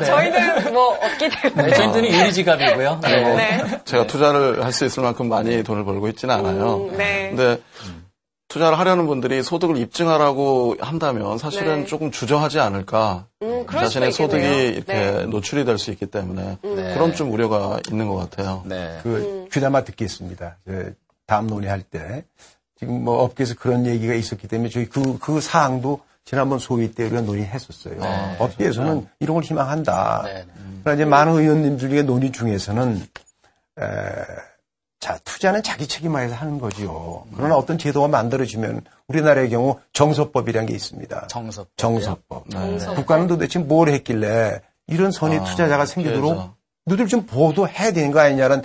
저희는 없기 때문에. 저희들은 유리지갑이고요. 제가 투자를 할 수 있을 만큼 많이 돈을 벌고 있지는 않아요. 근데, 투자를 하려는 분들이 소득을 입증하라고 한다면 사실은 조금 주저하지 않을까. 자신의 소득이 이렇게 노출이 될 수 있기 때문에 그런 좀 우려가 있는 것 같아요. 귀담아 듣겠습니다. 다음 논의할 때 지금 업계에서 그런 얘기가 있었기 때문에 저희 그 사항도 지난번 소위 때 우리가 논의했었어요. 업계에서는 이런 걸 희망한다. 그러나 이제 많은 의원님 중에 논의 중에서는 자, 투자는 자기 책임하에서 하는 거지요. 그러나 어떤 제도가 만들어지면 우리나라의 경우 정서법이라는 게 있습니다. 정서법. 국가는 도대체 뭘 했길래 이런 선의 투자자가 생기도록 너희들 좀 보도해야 되는 거 아니냐는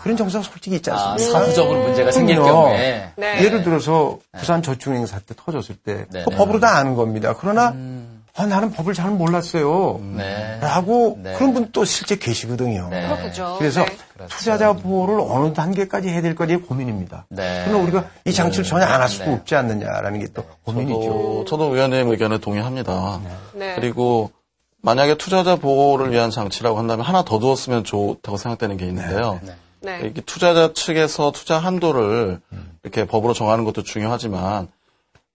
그런 정서가 솔직히 있지 않습니까? 사후적으로 문제가 생길 경우에. 예를 들어서 부산 저축은행 사태 터졌을 때 그 법으로 다 아는 겁니다. 그러나 나는 법을 잘 몰랐어요. 네. 라고 네. 그런 분 또 실제 계시거든요. 네. 그렇겠죠. 그래서 네. 투자자 보호를 어느 단계까지 해야 될 거지 고민입니다. 네. 그러나 우리가 이 장치를 전혀 안 할 수가 네. 없지 않느냐라는 게 또 고민이죠. 저도 의원님 의견에 동의합니다. 네. 그리고 만약에 투자자 보호를 위한 장치라고 한다면 하나 더 두었으면 좋다고 생각되는 게 있는데요. 네. 이게 투자자 측에서 투자 한도를 이렇게 법으로 정하는 것도 중요하지만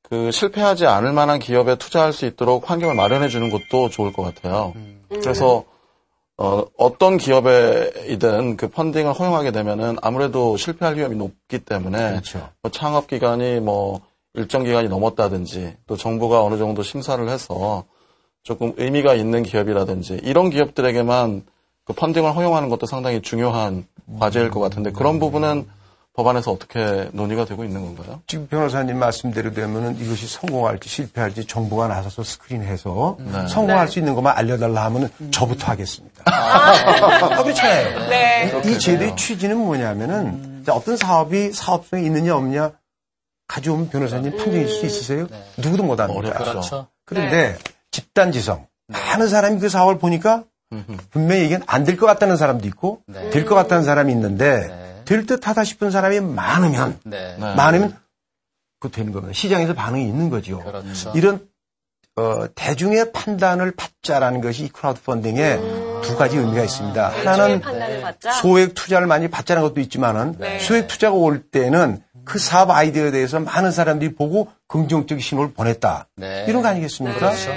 그 실패하지 않을 만한 기업에 투자할 수 있도록 환경을 마련해 주는 것도 좋을 것 같아요. 그래서 어떤 기업이든 그 펀딩을 허용하게 되면은 아무래도 실패할 위험이 높기 때문에 그렇죠. 뭐 창업 기간이 뭐 일정 기간이 넘었다든지 또 정부가 어느 정도 심사를 해서 조금 의미가 있는 기업이라든지 이런 기업들에게만 그 펀딩을 허용하는 것도 상당히 중요한 과제일 것 같은데 그런 부분은 법안에서 어떻게 논의가 되고 있는 건가요? 지금 변호사님 말씀대로 되면은 이것이 성공할지 실패할지 정부가 나서서 스크린해서 성공할 수 있는 것만 알려달라 하면은 저부터 하겠습니다. 그렇잖아요. 네. 이 제도의 취지는 뭐냐면은 어떤 사업이 사업성이 있느냐 없느냐 가져오면 변호사님 판정해 줄 수 있으세요? 누구도 못 합니다. 그렇죠. 그런데 집단지성 많은 사람이 그 사업을 보니까 분명히 이게 안 될 것 같다는 사람도 있고 될 것 같다는 사람이 있는데 될 듯하다 싶은 사람이 많으면 그거 되는 겁니다. 시장에서 반응이 있는 거죠. 그렇죠. 이런 대중의 판단을 받자라는 것이 이 크라우드 펀딩의 두 가지 의미가 있습니다. 하나는 소액 투자를 많이 받자는 것도 있지만은 소액 투자가 올 때는 그 사업 아이디어에 대해서 많은 사람들이 보고 긍정적 신호를 보냈다. 이런 거 아니겠습니까? 그렇죠.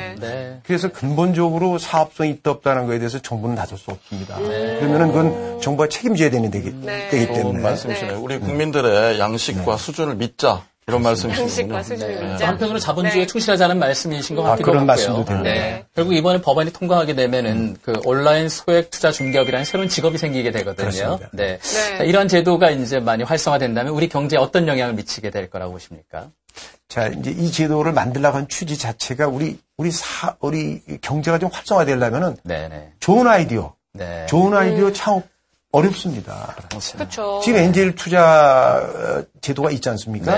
그래서 근본적으로 사업성이 있다 없다는 거에 대해서 정부는 나설 수 없습니다. 그러면은 그건 정부가 책임져야 되는 되기 때문에. 말씀이시네요. 우리 국민들의 양식과 수준을 믿자. 이런 말씀이시군요. 양식과 수준을 믿자. 한편으로 자본주의에 충실하자는 말씀이신 것 같기도 그런 하고요. 말씀도 됩니다. 결국 이번에 법안이 통과하게 되면은 그 온라인 소액 투자 중개업이라는 새로운 직업이 생기게 되거든요. 자, 이러한 제도가 이제 많이 활성화된다면 우리 경제에 어떤 영향을 미치게 될 거라고 보십니까? 자, 이제 이 제도를 만들려고 한 취지 자체가 우리 경제가 좀 활성화되려면은 좋은 아이디어 창업 어렵습니다. 그렇죠. 지금 엔젤 투자 제도가 있지 않습니까?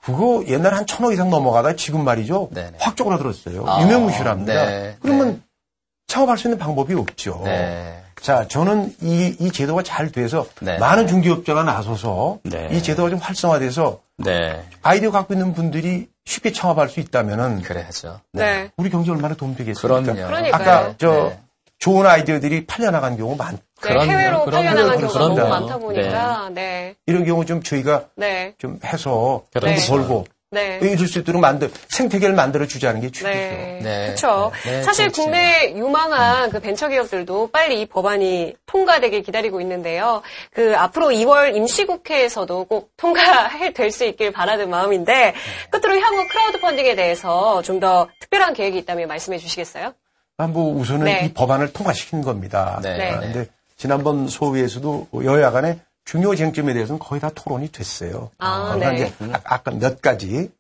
그거 옛날에 한 1,000억 이상 넘어가다 지금 말이죠. 확 쪼그라들었어요. 유명무실합니다. 그러면 창업할 수 있는 방법이 없죠. 자, 저는 이 제도가 잘 돼서 많은 중개업자가 나서서 이 제도가 좀 활성화돼서 아이디어 갖고 있는 분들이 쉽게 창업할 수 있다면은 그래야죠. 우리 경제 얼마나 도움되겠습니까? 그럼요. 아까 좋은 아이디어들이 팔려나간 경우 많죠. 해외로 팔려나간 경우가 너무 많다 보니까 이런 경우 좀 저희가 좀 해서 돈도 벌고 이럴 수 있도록 생태계를 만들어 주자는 게 취지죠. 그렇죠. 사실 국내 유망한 그 벤처 기업들도 빨리 이 법안이 통과되길 기다리고 있는데요. 그 앞으로 2월 임시국회에서도 꼭 통과될 수 있길 바라는 마음인데 끝으로 향후 크라우드 펀딩에 대해서 좀 더 특별한 계획이 있다면 말씀해 주시겠어요? 우선은 이 법안을 통과시킨 겁니다. 그런데 지난번 소위에서도 여야 간에 중요 쟁점에 대해서는 거의 다 토론이 됐어요. 이제 아까 몇 가지를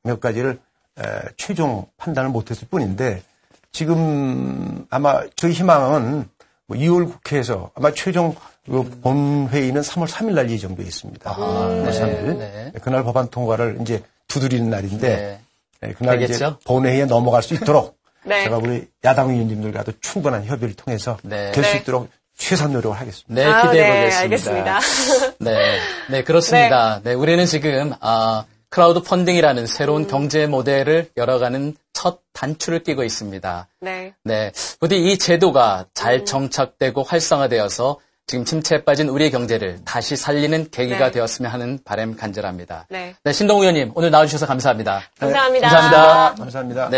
최종 판단을 못했을 뿐인데 지금 아마 저희 희망은 2월 국회에서 아마 최종 본회의는 3월 3일 날 예정되어 있습니다. 3월 3일. 그날 법안 통과를 이제 두드리는 날인데 그날 이제 본회의에 넘어갈 수 있도록 제가 우리 야당 의원님들과도 충분한 협의를 통해서 될 수 있도록 최선 노력을 하겠습니다. 기대해 보겠습니다. 알겠습니다. 그렇습니다. 우리는 지금 크라우드 펀딩이라는 새로운 경제 모델을 열어가는 첫 단추를 끼고 있습니다. 부디 이 제도가 잘 정착되고 활성화되어서 지금 침체에 빠진 우리의 경제를 다시 살리는 계기가 되었으면 하는 바람 간절합니다. 신동우 의원님 오늘 나와주셔서 감사합니다. 감사합니다. 감사합니다.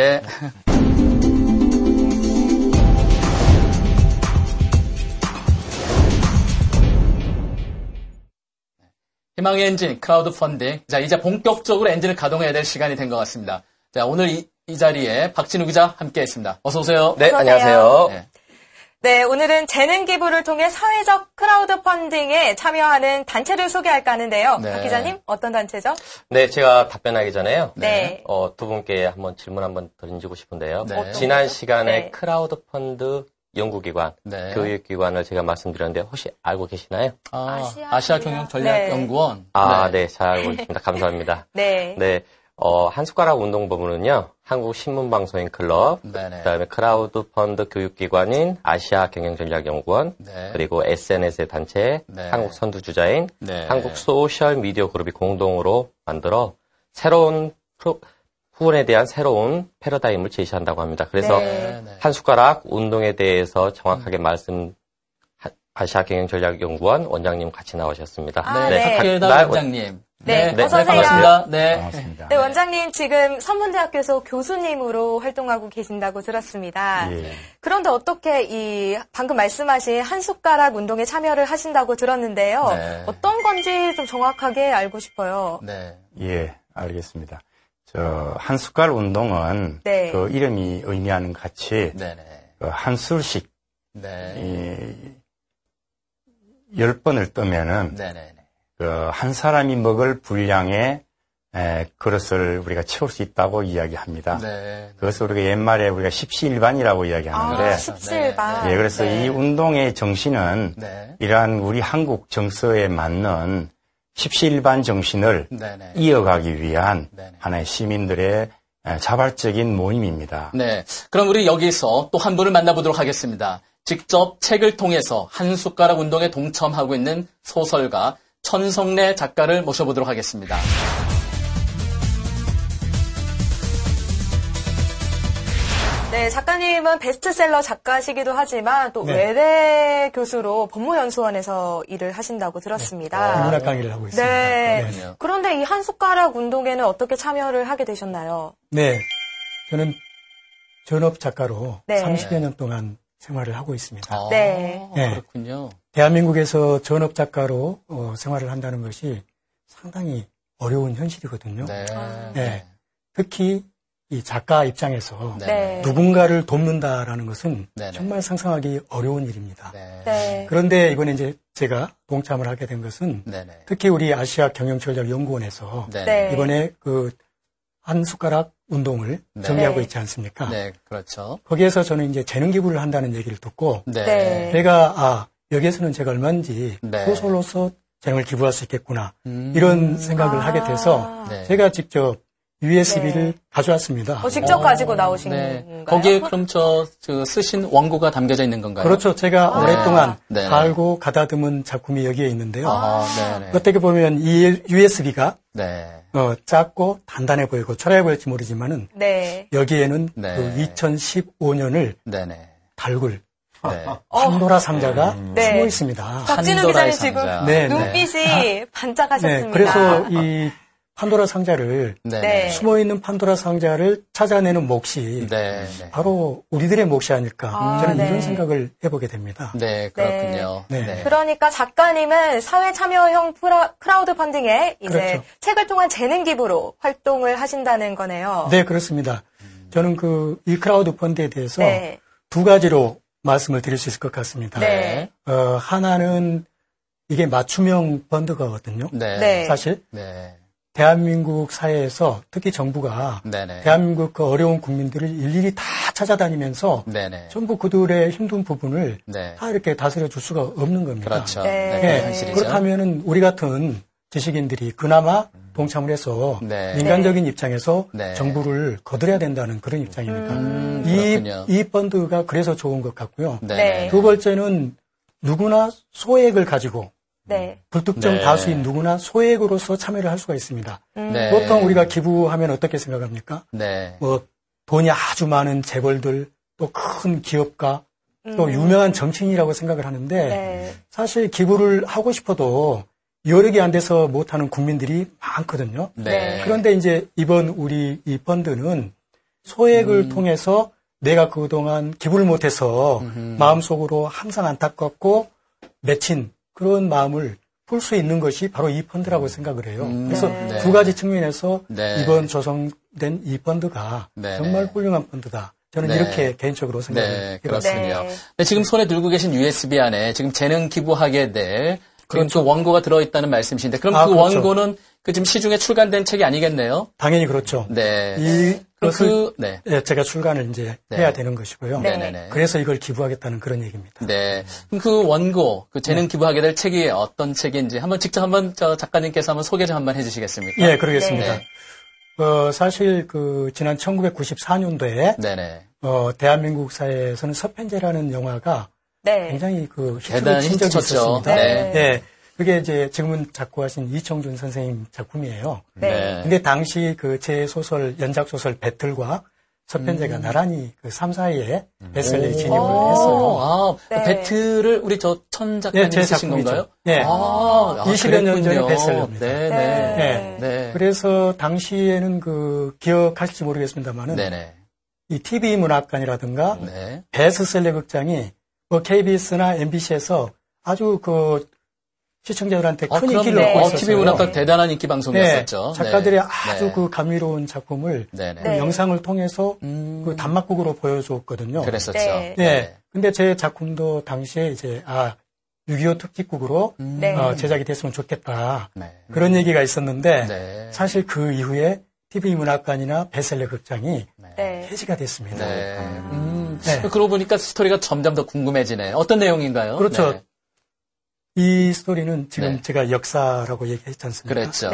희망의 엔진, 크라우드 펀딩. 자, 이제 본격적으로 엔진을 가동해야 될 시간이 된 것 같습니다. 자, 오늘 이 자리에 박진우 기자 함께 했습니다. 어서오세요. 안녕하세요. 오늘은 재능 기부를 통해 사회적 크라우드 펀딩에 참여하는 단체를 소개할까 하는데요. 박 기자님, 어떤 단체죠? 제가 답변하기 전에요. 두 분께 한번 질문 한번 던지고 싶은데요. 지난 시간에 크라우드 펀드 연구기관, 교육기관을 제가 말씀드렸는데 혹시 알고 계시나요? 아시아경영전략연구원. 잘 알고 있습니다. 감사합니다. 한 숟가락 운동본부는요, 한국신문방송인 클럽, 그다음에 크라우드 펀드 교육기관인 아시아경영전략연구원, 그리고 SNS의 단체, 한국선두주자인, 한국소셜미디어 그룹이 공동으로 만들어 새로운 후원에 대한 새로운 패러다임을 제시한다고 합니다. 그래서 한 숟가락 운동에 대해서 정확하게 아시아경영전략연구원 원장님 같이 나오셨습니다. 박혜다 원장님. 어서 오세요. 반갑습니다. 반갑습니다. 네, 원장님 지금 선문대학교에서 교수님으로 활동하고 계신다고 들었습니다. 그런데 어떻게 방금 말씀하신 한 숟가락 운동에 참여를 하신다고 들었는데요. 어떤 건지 좀 정확하게 알고 싶어요. 예, 알겠습니다. 한 숟갈 운동은 그 이름이 의미하는 같이 그 한 술씩 10번을 뜨면은 그 한 사람이 먹을 분량의 그릇을 우리가 채울 수 있다고 이야기합니다. 그것을 우리가 옛말에 우리가 십시일반이라고 이야기하는데, 십시일반. 그래서 이 운동의 정신은 이러한 우리 한국 정서에 맞는 십시일반 정신을 이어가기 위한 하나의 시민들의 자발적인 모임입니다. 그럼 우리 여기서 또 한 분을 만나보도록 하겠습니다. 직접 책을 통해서 한 숟가락 운동에 동참하고 있는 소설가 천성래 작가를 모셔보도록 하겠습니다. 네, 작가님은 베스트셀러 작가시기도 하지만 또 외대 교수로 법무연수원에서 일을 하신다고 들었습니다. 문학 강의를 하고 있습니다. 그런데 이 한 숟가락 운동에는 어떻게 참여를 하게 되셨나요? 저는 전업 작가로 30여 년 동안 생활을 하고 있습니다. 그렇군요. 대한민국에서 전업 작가로 생활을 한다는 것이 상당히 어려운 현실이거든요. 특히 이 작가 입장에서 누군가를 돕는다라는 것은 정말 상상하기 어려운 일입니다. 그런데 이번에 이제 제가 동참을 하게 된 것은 특히 우리 아시아 경영전략연구원에서 이번에 그 한 숟가락 운동을 정리하고 있지 않습니까? 그렇죠. 거기에서 저는 이제 재능 기부를 한다는 얘기를 듣고 제가 여기에서는 제가 얼마든지 소설로서 재능을 기부할 수 있겠구나 이런 생각을 하게 돼서 제가 직접 USB를 가져왔습니다. 직접 가지고 나오신 건가요? 거기에 그럼 쓰신 원고가 담겨져 있는 건가요? 그렇죠. 제가 오랫동안 살고 가다듬은 작품이 여기에 있는데요. 어떻게 보면 이 USB가 작고 단단해 보이고 초라해 보일지 모르지만은 여기에는 그 2015년을 달굴 판도라 상자가 숨어 있습니다. 박진우 기자님 지금 눈빛이 반짝하셨습니다. 그래서 이 판도라 상자를 숨어있는 판도라 상자를 찾아내는 몫이 바로 우리들의 몫이 아닐까 저는 이런 생각을 해보게 됩니다. 그렇군요. 그러니까 작가님은 사회 참여형 크라우드 펀딩에 이제 책을 통한 재능 기부로 활동을 하신다는 거네요. 네, 그렇습니다. 저는 이 크라우드 펀드에 대해서 두 가지로 말씀을 드릴 수 있을 것 같습니다. 하나는 이게 맞춤형 펀드거든요. 사실. 대한민국 사회에서 특히 정부가 대한민국 그 어려운 국민들을 일일이 다 찾아다니면서 전부 그들의 힘든 부분을 다 이렇게 다스려 줄 수가 없는 겁니다. 그렇죠. 그렇다면은 우리 같은 지식인들이 그나마 동참을 해서 민간적인 입장에서 정부를 거들어야 된다는 그런 입장입니다. 이 펀드가 그래서 좋은 것 같고요. 두 번째는 누구나 소액을 가지고 불특정 다수인 누구나 소액으로서 참여를 할 수가 있습니다. 보통 우리가 기부하면 어떻게 생각합니까? 돈이 아주 많은 재벌들, 또 큰 기업가, 또 유명한 정치인이라고 생각을 하는데 사실 기부를 하고 싶어도 여력이 안 돼서 못하는 국민들이 많거든요. 그런데 이제 이번 우리 이 펀드는 소액을 통해서 내가 그동안 기부를 못해서 마음속으로 항상 안타깝고 맺힌 그런 마음을 풀 수 있는 것이 바로 이 펀드라고 생각을 해요. 그래서 두 가지 측면에서 이번 조성된 이 펀드가 정말 훌륭한 펀드다. 저는 이렇게 개인적으로 생각을 그렇군요. 지금 손에 들고 계신 USB 안에 지금 재능 기부하게 될 그런 또 원고가 들어있다는 말씀이신데 그럼 그 원고는 지금 시중에 출간된 책이 아니겠네요? 당연히 그렇죠. 이것을 제가 출간을 이제 해야 되는 것이고요. 그래서 이걸 기부하겠다는 그런 얘기입니다. 그럼 그 원고, 그 재능 기부하게 될 책이 어떤 책인지 직접 작가님께서 한번 소개 좀 한번 해주시겠습니까? 그러겠습니다. 사실 지난 1994년도에 네네. 대한민국 사회에서는 서편제라는 영화가 네. 굉장히 대단히 히트쳤죠. 네. 네. 그게 이제 지금은 작곡하신 이청준 선생님 작품이에요. 네. 근데 당시 제 소설, 연작소설 배틀과 서편제가 나란히 3, 4위에 베스트셀러에 진입을 했어요. 네. 배틀을 우리 천 작가님이 쓰신 건가요? 네. 20여 년 전에 베스트셀러입니다. 네. 그래서 당시에는 기억하실지 모르겠습니다만은 이 TV 문학관이라든가 베스트셀러 극장이 KBS나 MBC에서 아주 시청자들한테 큰 인기를 얻고 있었어요. TV 문학관 대단한 인기 방송이었었죠. 작가들이 아주 감미로운 작품을 영상을 통해서 단막극으로 보여줬거든요. 그랬었죠. 네. 근데 제 작품도 당시에 이제 6.25 특집극으로 제작이 됐으면 좋겠다. 그런 얘기가 있었는데 사실 그 이후에 TV 문학관이나 베스트셀러 극장이 폐지가 됐습니다. 그러고 보니까 스토리가 점점 더 궁금해지네. 어떤 내용인가요? 그렇죠. 이 스토리는 지금 제가 역사라고 얘기했지 않습니까? 그랬죠.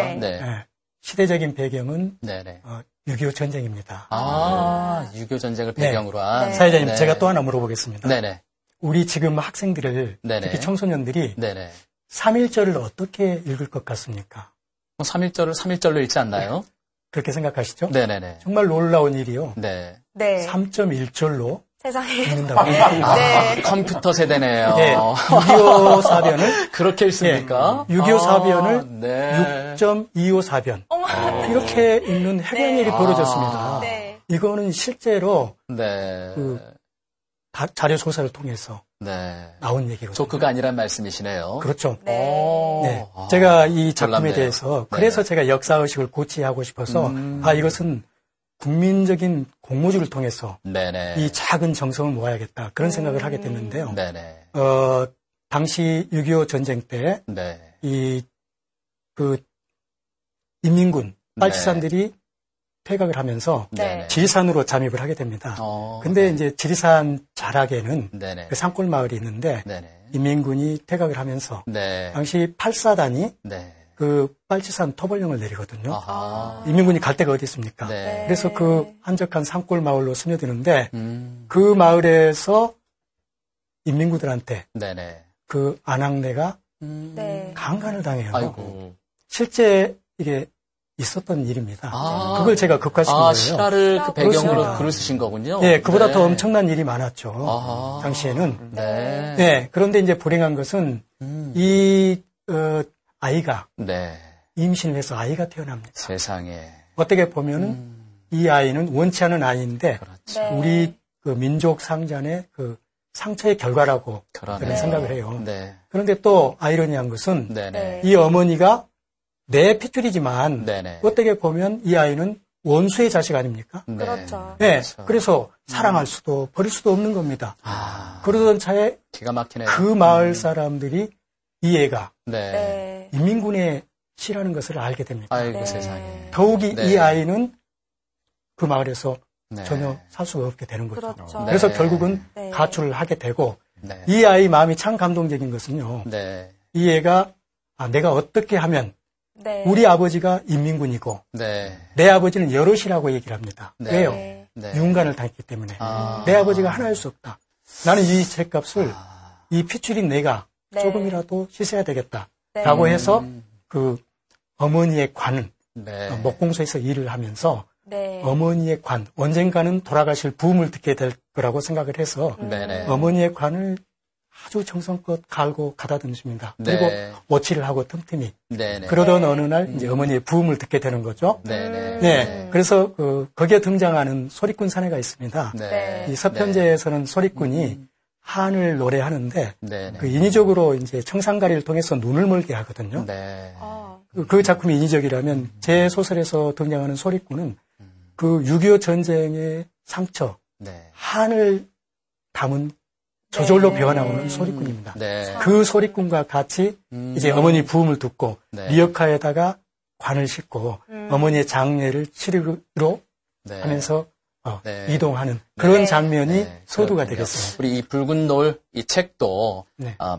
시대적인 배경은 6.25 전쟁입니다. 6.25 전쟁을 배경으로 한. 사회자님, 제가 또 하나 물어보겠습니다. 네네. 우리 지금 학생들을, 특히 청소년들이 3.1절을 어떻게 읽을 것 같습니까? 3.1절을 3.1절로 읽지 않나요? 그렇게 생각하시죠? 네네네. 정말 놀라운 일이요. 네. 3.1절로 세상에. 읽는다고. 컴퓨터 세대네요. 6.25 사변을 그렇게 읽습니까? 6.25 사변을 6.25 사변. 이렇게 읽는 해괴한 일이 벌어졌습니다. 이거는 실제로 자료 조사를 통해서 나온 얘기거든요. 조크가 아니란 말씀이시네요. 그렇죠. 제가 이 작품에 대해서 그래서 제가 역사의식을 고취하고 싶어서 이것은 국민적인 공모주를 통해서 이 작은 정성을 모아야겠다. 그런 생각을 하게 됐는데요. 당시 6.25 전쟁 때 인민군 빨치산들이 퇴각을 하면서 지리산으로 잠입을 하게 됩니다. 근데 이제 지리산 자락에는 그 산골 마을이 있는데 인민군이 퇴각을 하면서 당시 8사단이 빨치산 토벌령을 내리거든요. 인민군이 갈 데가 어디 있습니까? 그래서 한적한 산골 마을로 스며드는데 그 마을에서 인민군들한테 안악내가 강간을 당해요. 아이고. 실제 이게 있었던 일입니다. 그걸 제가 극화시킨 거예요. 실화를 배경으로 그렇습니다. 글을 쓰신 거군요. 그보다 더 엄청난 일이 많았죠. 당시에는. 그런데 이제 불행한 것은 이 아이가 임신을 해서 아이가 태어납니다. 세상에. 어떻게 보면은 이 아이는 원치 않은 아이인데 우리 민족 상잔의 상처의 결과라고 그런 생각을 해요. 그런데 또 아이러니한 것은 이 어머니가 내 핏줄이지만 어떻게 보면 이 아이는 원수의 자식 아닙니까? 그렇죠. 그래서 사랑할 수도 버릴 수도 없는 겁니다. 그러던 차에 기가 막히네요. 그 마을 사람들이 이 애가 인민군에 씨라는 것을 알게 됩니다. 아이고 세상에. 더욱이 이 아이는 그 마을에서 전혀 살 수가 없게 되는 거죠. 그렇죠. 그래서 결국은 가출을 하게 되고 이 아이 마음이 참 감동적인 것은요. 이 애가 내가 어떻게 하면 우리 아버지가 인민군이고 내 아버지는 여럿이라고 얘기를 합니다. 왜요? 윤관을 당했기 때문에 내 아버지가 하나일 수 없다. 나는 이 죗값을 이 핏줄인 내가 조금이라도 씻어야 되겠다라고 해서 어머니의 관은 목공소에서 일을 하면서 어머니의 관, 언젠가는 돌아가실 부음을 듣게 될 거라고 생각을 해서 어머니의 관을 아주 정성껏 갈고 가다 듬습니다. 그리고 오치를 하고 틈틈이. 그러던 어느 날 이제 어머니의 부음을 듣게 되는 거죠. 그래서 거기에 등장하는 소리꾼 사내가 있습니다. 이 서편제에서는 소리꾼이 한을 노래하는데 인위적으로 이제 청산가리를 통해서 눈을 멀게 하거든요. 그 작품이 인위적이라면 제 소설에서 등장하는 소리꾼은 6.25 전쟁의 상처, 한을 담은 저절로 배어나오는 소리꾼입니다. 그 소리꾼과 같이 이제 어머니 부음을 듣고 리어카에다가 관을 싣고 어머니의 장례를 치르기로 하면서 이동하는 그런 장면이 소두가 되겠습니다. 우리 이 붉은 돌 이 책도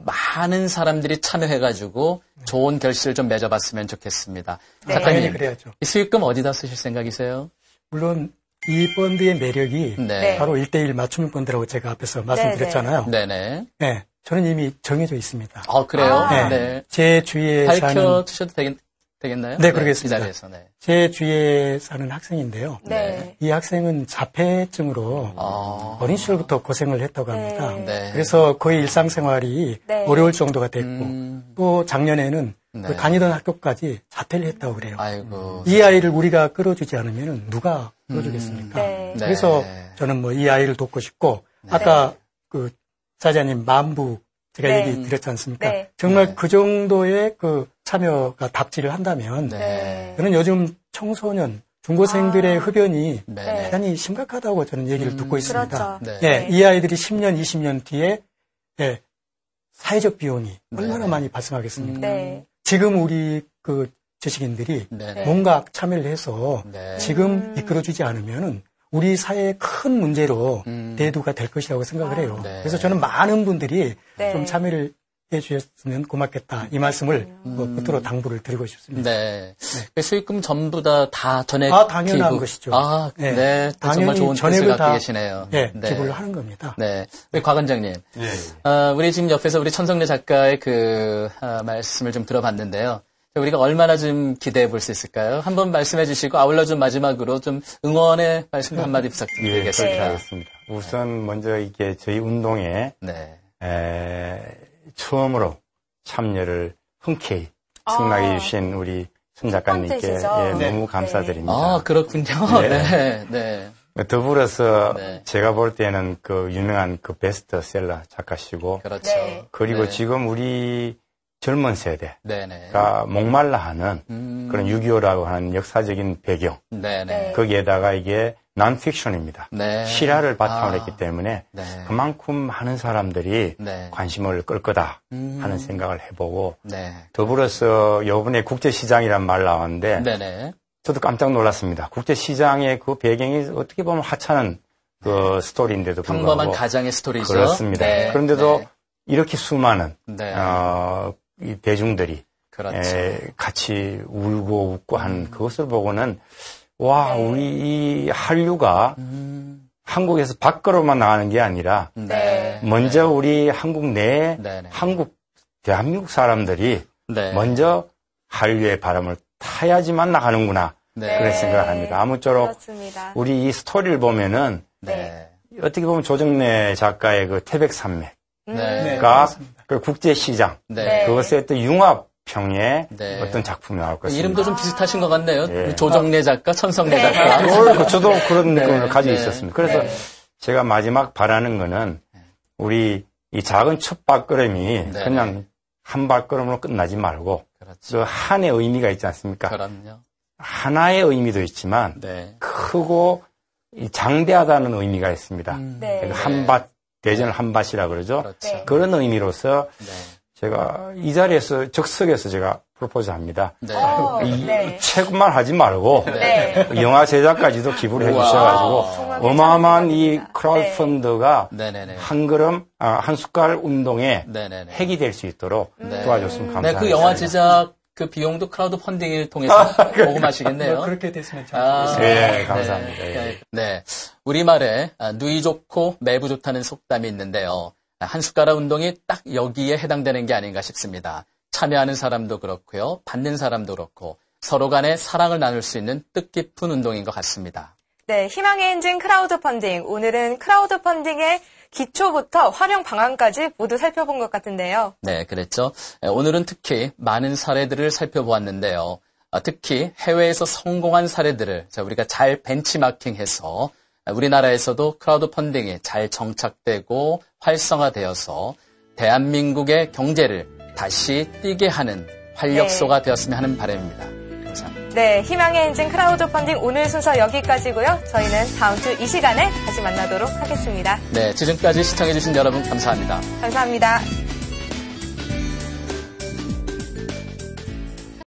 많은 사람들이 참여해가지고 좋은 결실을 좀 맺어봤으면 좋겠습니다. 작가님, 그래야죠. 이 수익금 어디다 쓰실 생각이세요? 물론 이 펀드의 매력이 바로 1:1 맞춤 펀드라고 제가 앞에서 말씀드렸잖아요. 네네. 네, 저는 이미 정해져 있습니다. 그래요? 네. 제 주위에 밝혀주셔도 되겠나요? 네, 그러겠습니다. 이 자리에서, 제 주위에 사는 학생인데요. 이 학생은 자폐증으로 어린 시절부터 고생을 했다고 합니다. 그래서 거의 일상생활이 어려울 정도가 됐고 또 작년에는 그 다니던 학교까지 자퇴를 했다고 그래요. 아이고. 이 아이를 우리가 끌어주지 않으면 누가 끌어주겠습니까? 그래서 저는 뭐 이 아이를 돕고 싶고 아까 그 사자님 만부 제가 얘기 드렸지 않습니까? 정말 그 정도의 그 참여가 답지를 한다면 저는 요즘 청소년, 중고생들의 흡연이 대단히 심각하다고 저는 얘기를 듣고 있습니다. 그렇죠. 이 아이들이 10년, 20년 뒤에 사회적 비용이 얼마나 많이 발생하겠습니까? 지금 우리 그 지식인들이 뭔가 참여를 해서 지금 이끌어주지 않으면은 우리 사회의 큰 문제로 대두가 될 것이라고 생각을 해요. 그래서 저는 많은 분들이 좀 참여를 해주셨으면 고맙겠다. 이 말씀을 끝으로 당부를 드리고 싶습니다. 수익금 전부 다 전액 당연한 기부. 것이죠. 당연히 정말 좋은 뜻을 갖고 계시네요. 기부를 하는 겁니다. 우리 곽 원장님, 우리 지금 옆에서 우리 천성래 작가의 그 말씀을 좀 들어봤는데요. 우리가 얼마나 좀 기대해 볼 수 있을까요? 한번 말씀해 주시고 아울러 좀 마지막으로 좀 응원의 말씀 한마디 부탁드리겠습니다. 그렇습니다. 우선 먼저 이게 저희 운동에 처음으로 참여를 흔쾌히 승낙해 주신 우리 손 작가님께 너무 감사드립니다. 그렇군요. 더불어서 제가 볼 때는 그 유명한 그 베스트셀러 작가시고 그리고 지금 우리 젊은 세대가 목말라 하는 그런 6.25라고 하는 역사적인 배경 거기에다가 이게 non-fiction입니다. 실화를 바탕으로 했기 때문에 그만큼 많은 사람들이 관심을 끌 거다 하는 생각을 해보고 더불어서 이번에 국제시장이란 말 나왔는데 저도 깜짝 놀랐습니다. 국제시장의 그 배경이 어떻게 보면 하찮은 그 스토리인데도 불구하고 평범한 가정의 스토리죠. 그렇습니다. 그런데도 이렇게 수많은 이 대중들이 같이 울고 웃고 한 그것을 보고는 우리 이 한류가 한국에서 밖으로만 나가는 게 아니라 먼저 우리 한국 내에 대한민국 사람들이 먼저 한류의 바람을 타야지만 나가는구나 그런 생각을 합니다. 아무쪼록 우리 이 스토리를 보면은 어떻게 보면 조정래 작가의 그 태백산맥가 그 국제시장 그것의 어떤 융합형의 어떤 작품이 나올 것입니다. 이름도 좀 비슷하신 것 같네요. 조정래 작가, 천성래 작가. 저도 그런 느낌을 가지고 있었습니다. 그래서 제가 마지막 바라는 거는 우리 이 작은 첫 발걸음이 그냥 한 발걸음으로 끝나지 말고 그 한의 의미가 있지 않습니까? 그럼요. 하나의 의미도 있지만 크고 장대하다는 의미가 있습니다. 한밭 대전을 한밭이라 그러죠. 그런 의미로서 제가 이 자리에서 적석에서 제가 프로포즈합니다. 책만 하지 말고 영화 제작까지도 기부를 해주셔가지고 어마어마한 이 크라우드 펀드가 한 걸음 한 숟갈 운동에 핵이 될 수 있도록 도와줬으면 감사하겠습니다. 그 영화 제작 그 비용도 크라우드 펀딩을 통해서 모금하시겠네요. 그렇게 됐으면 참 좋겠습니다. 감사합니다. 우리말에 누이 좋고 매부 좋다는 속담이 있는데요. 한 숟가락 운동이 딱 여기에 해당되는 게 아닌가 싶습니다. 참여하는 사람도 그렇고요. 받는 사람도 그렇고 서로 간에 사랑을 나눌 수 있는 뜻깊은 운동인 것 같습니다. 희망의 엔진 크라우드 펀딩. 오늘은 크라우드 펀딩의 기초부터 활용 방안까지 모두 살펴본 것 같은데요. 그랬죠. 오늘은 특히 많은 사례들을 살펴보았는데요. 특히 해외에서 성공한 사례들을 우리가 잘 벤치마킹해서 우리나라에서도 크라우드 펀딩이 잘 정착되고 활성화되어서 대한민국의 경제를 다시 뛰게 하는 활력소가 되었으면 하는 바람입니다. 감사합니다. 희망의 엔진 크라우드 펀딩 오늘 순서 여기까지고요. 저희는 다음 주 이 시간에 다시 만나도록 하겠습니다. 지금까지 시청해주신 여러분 감사합니다. 감사합니다.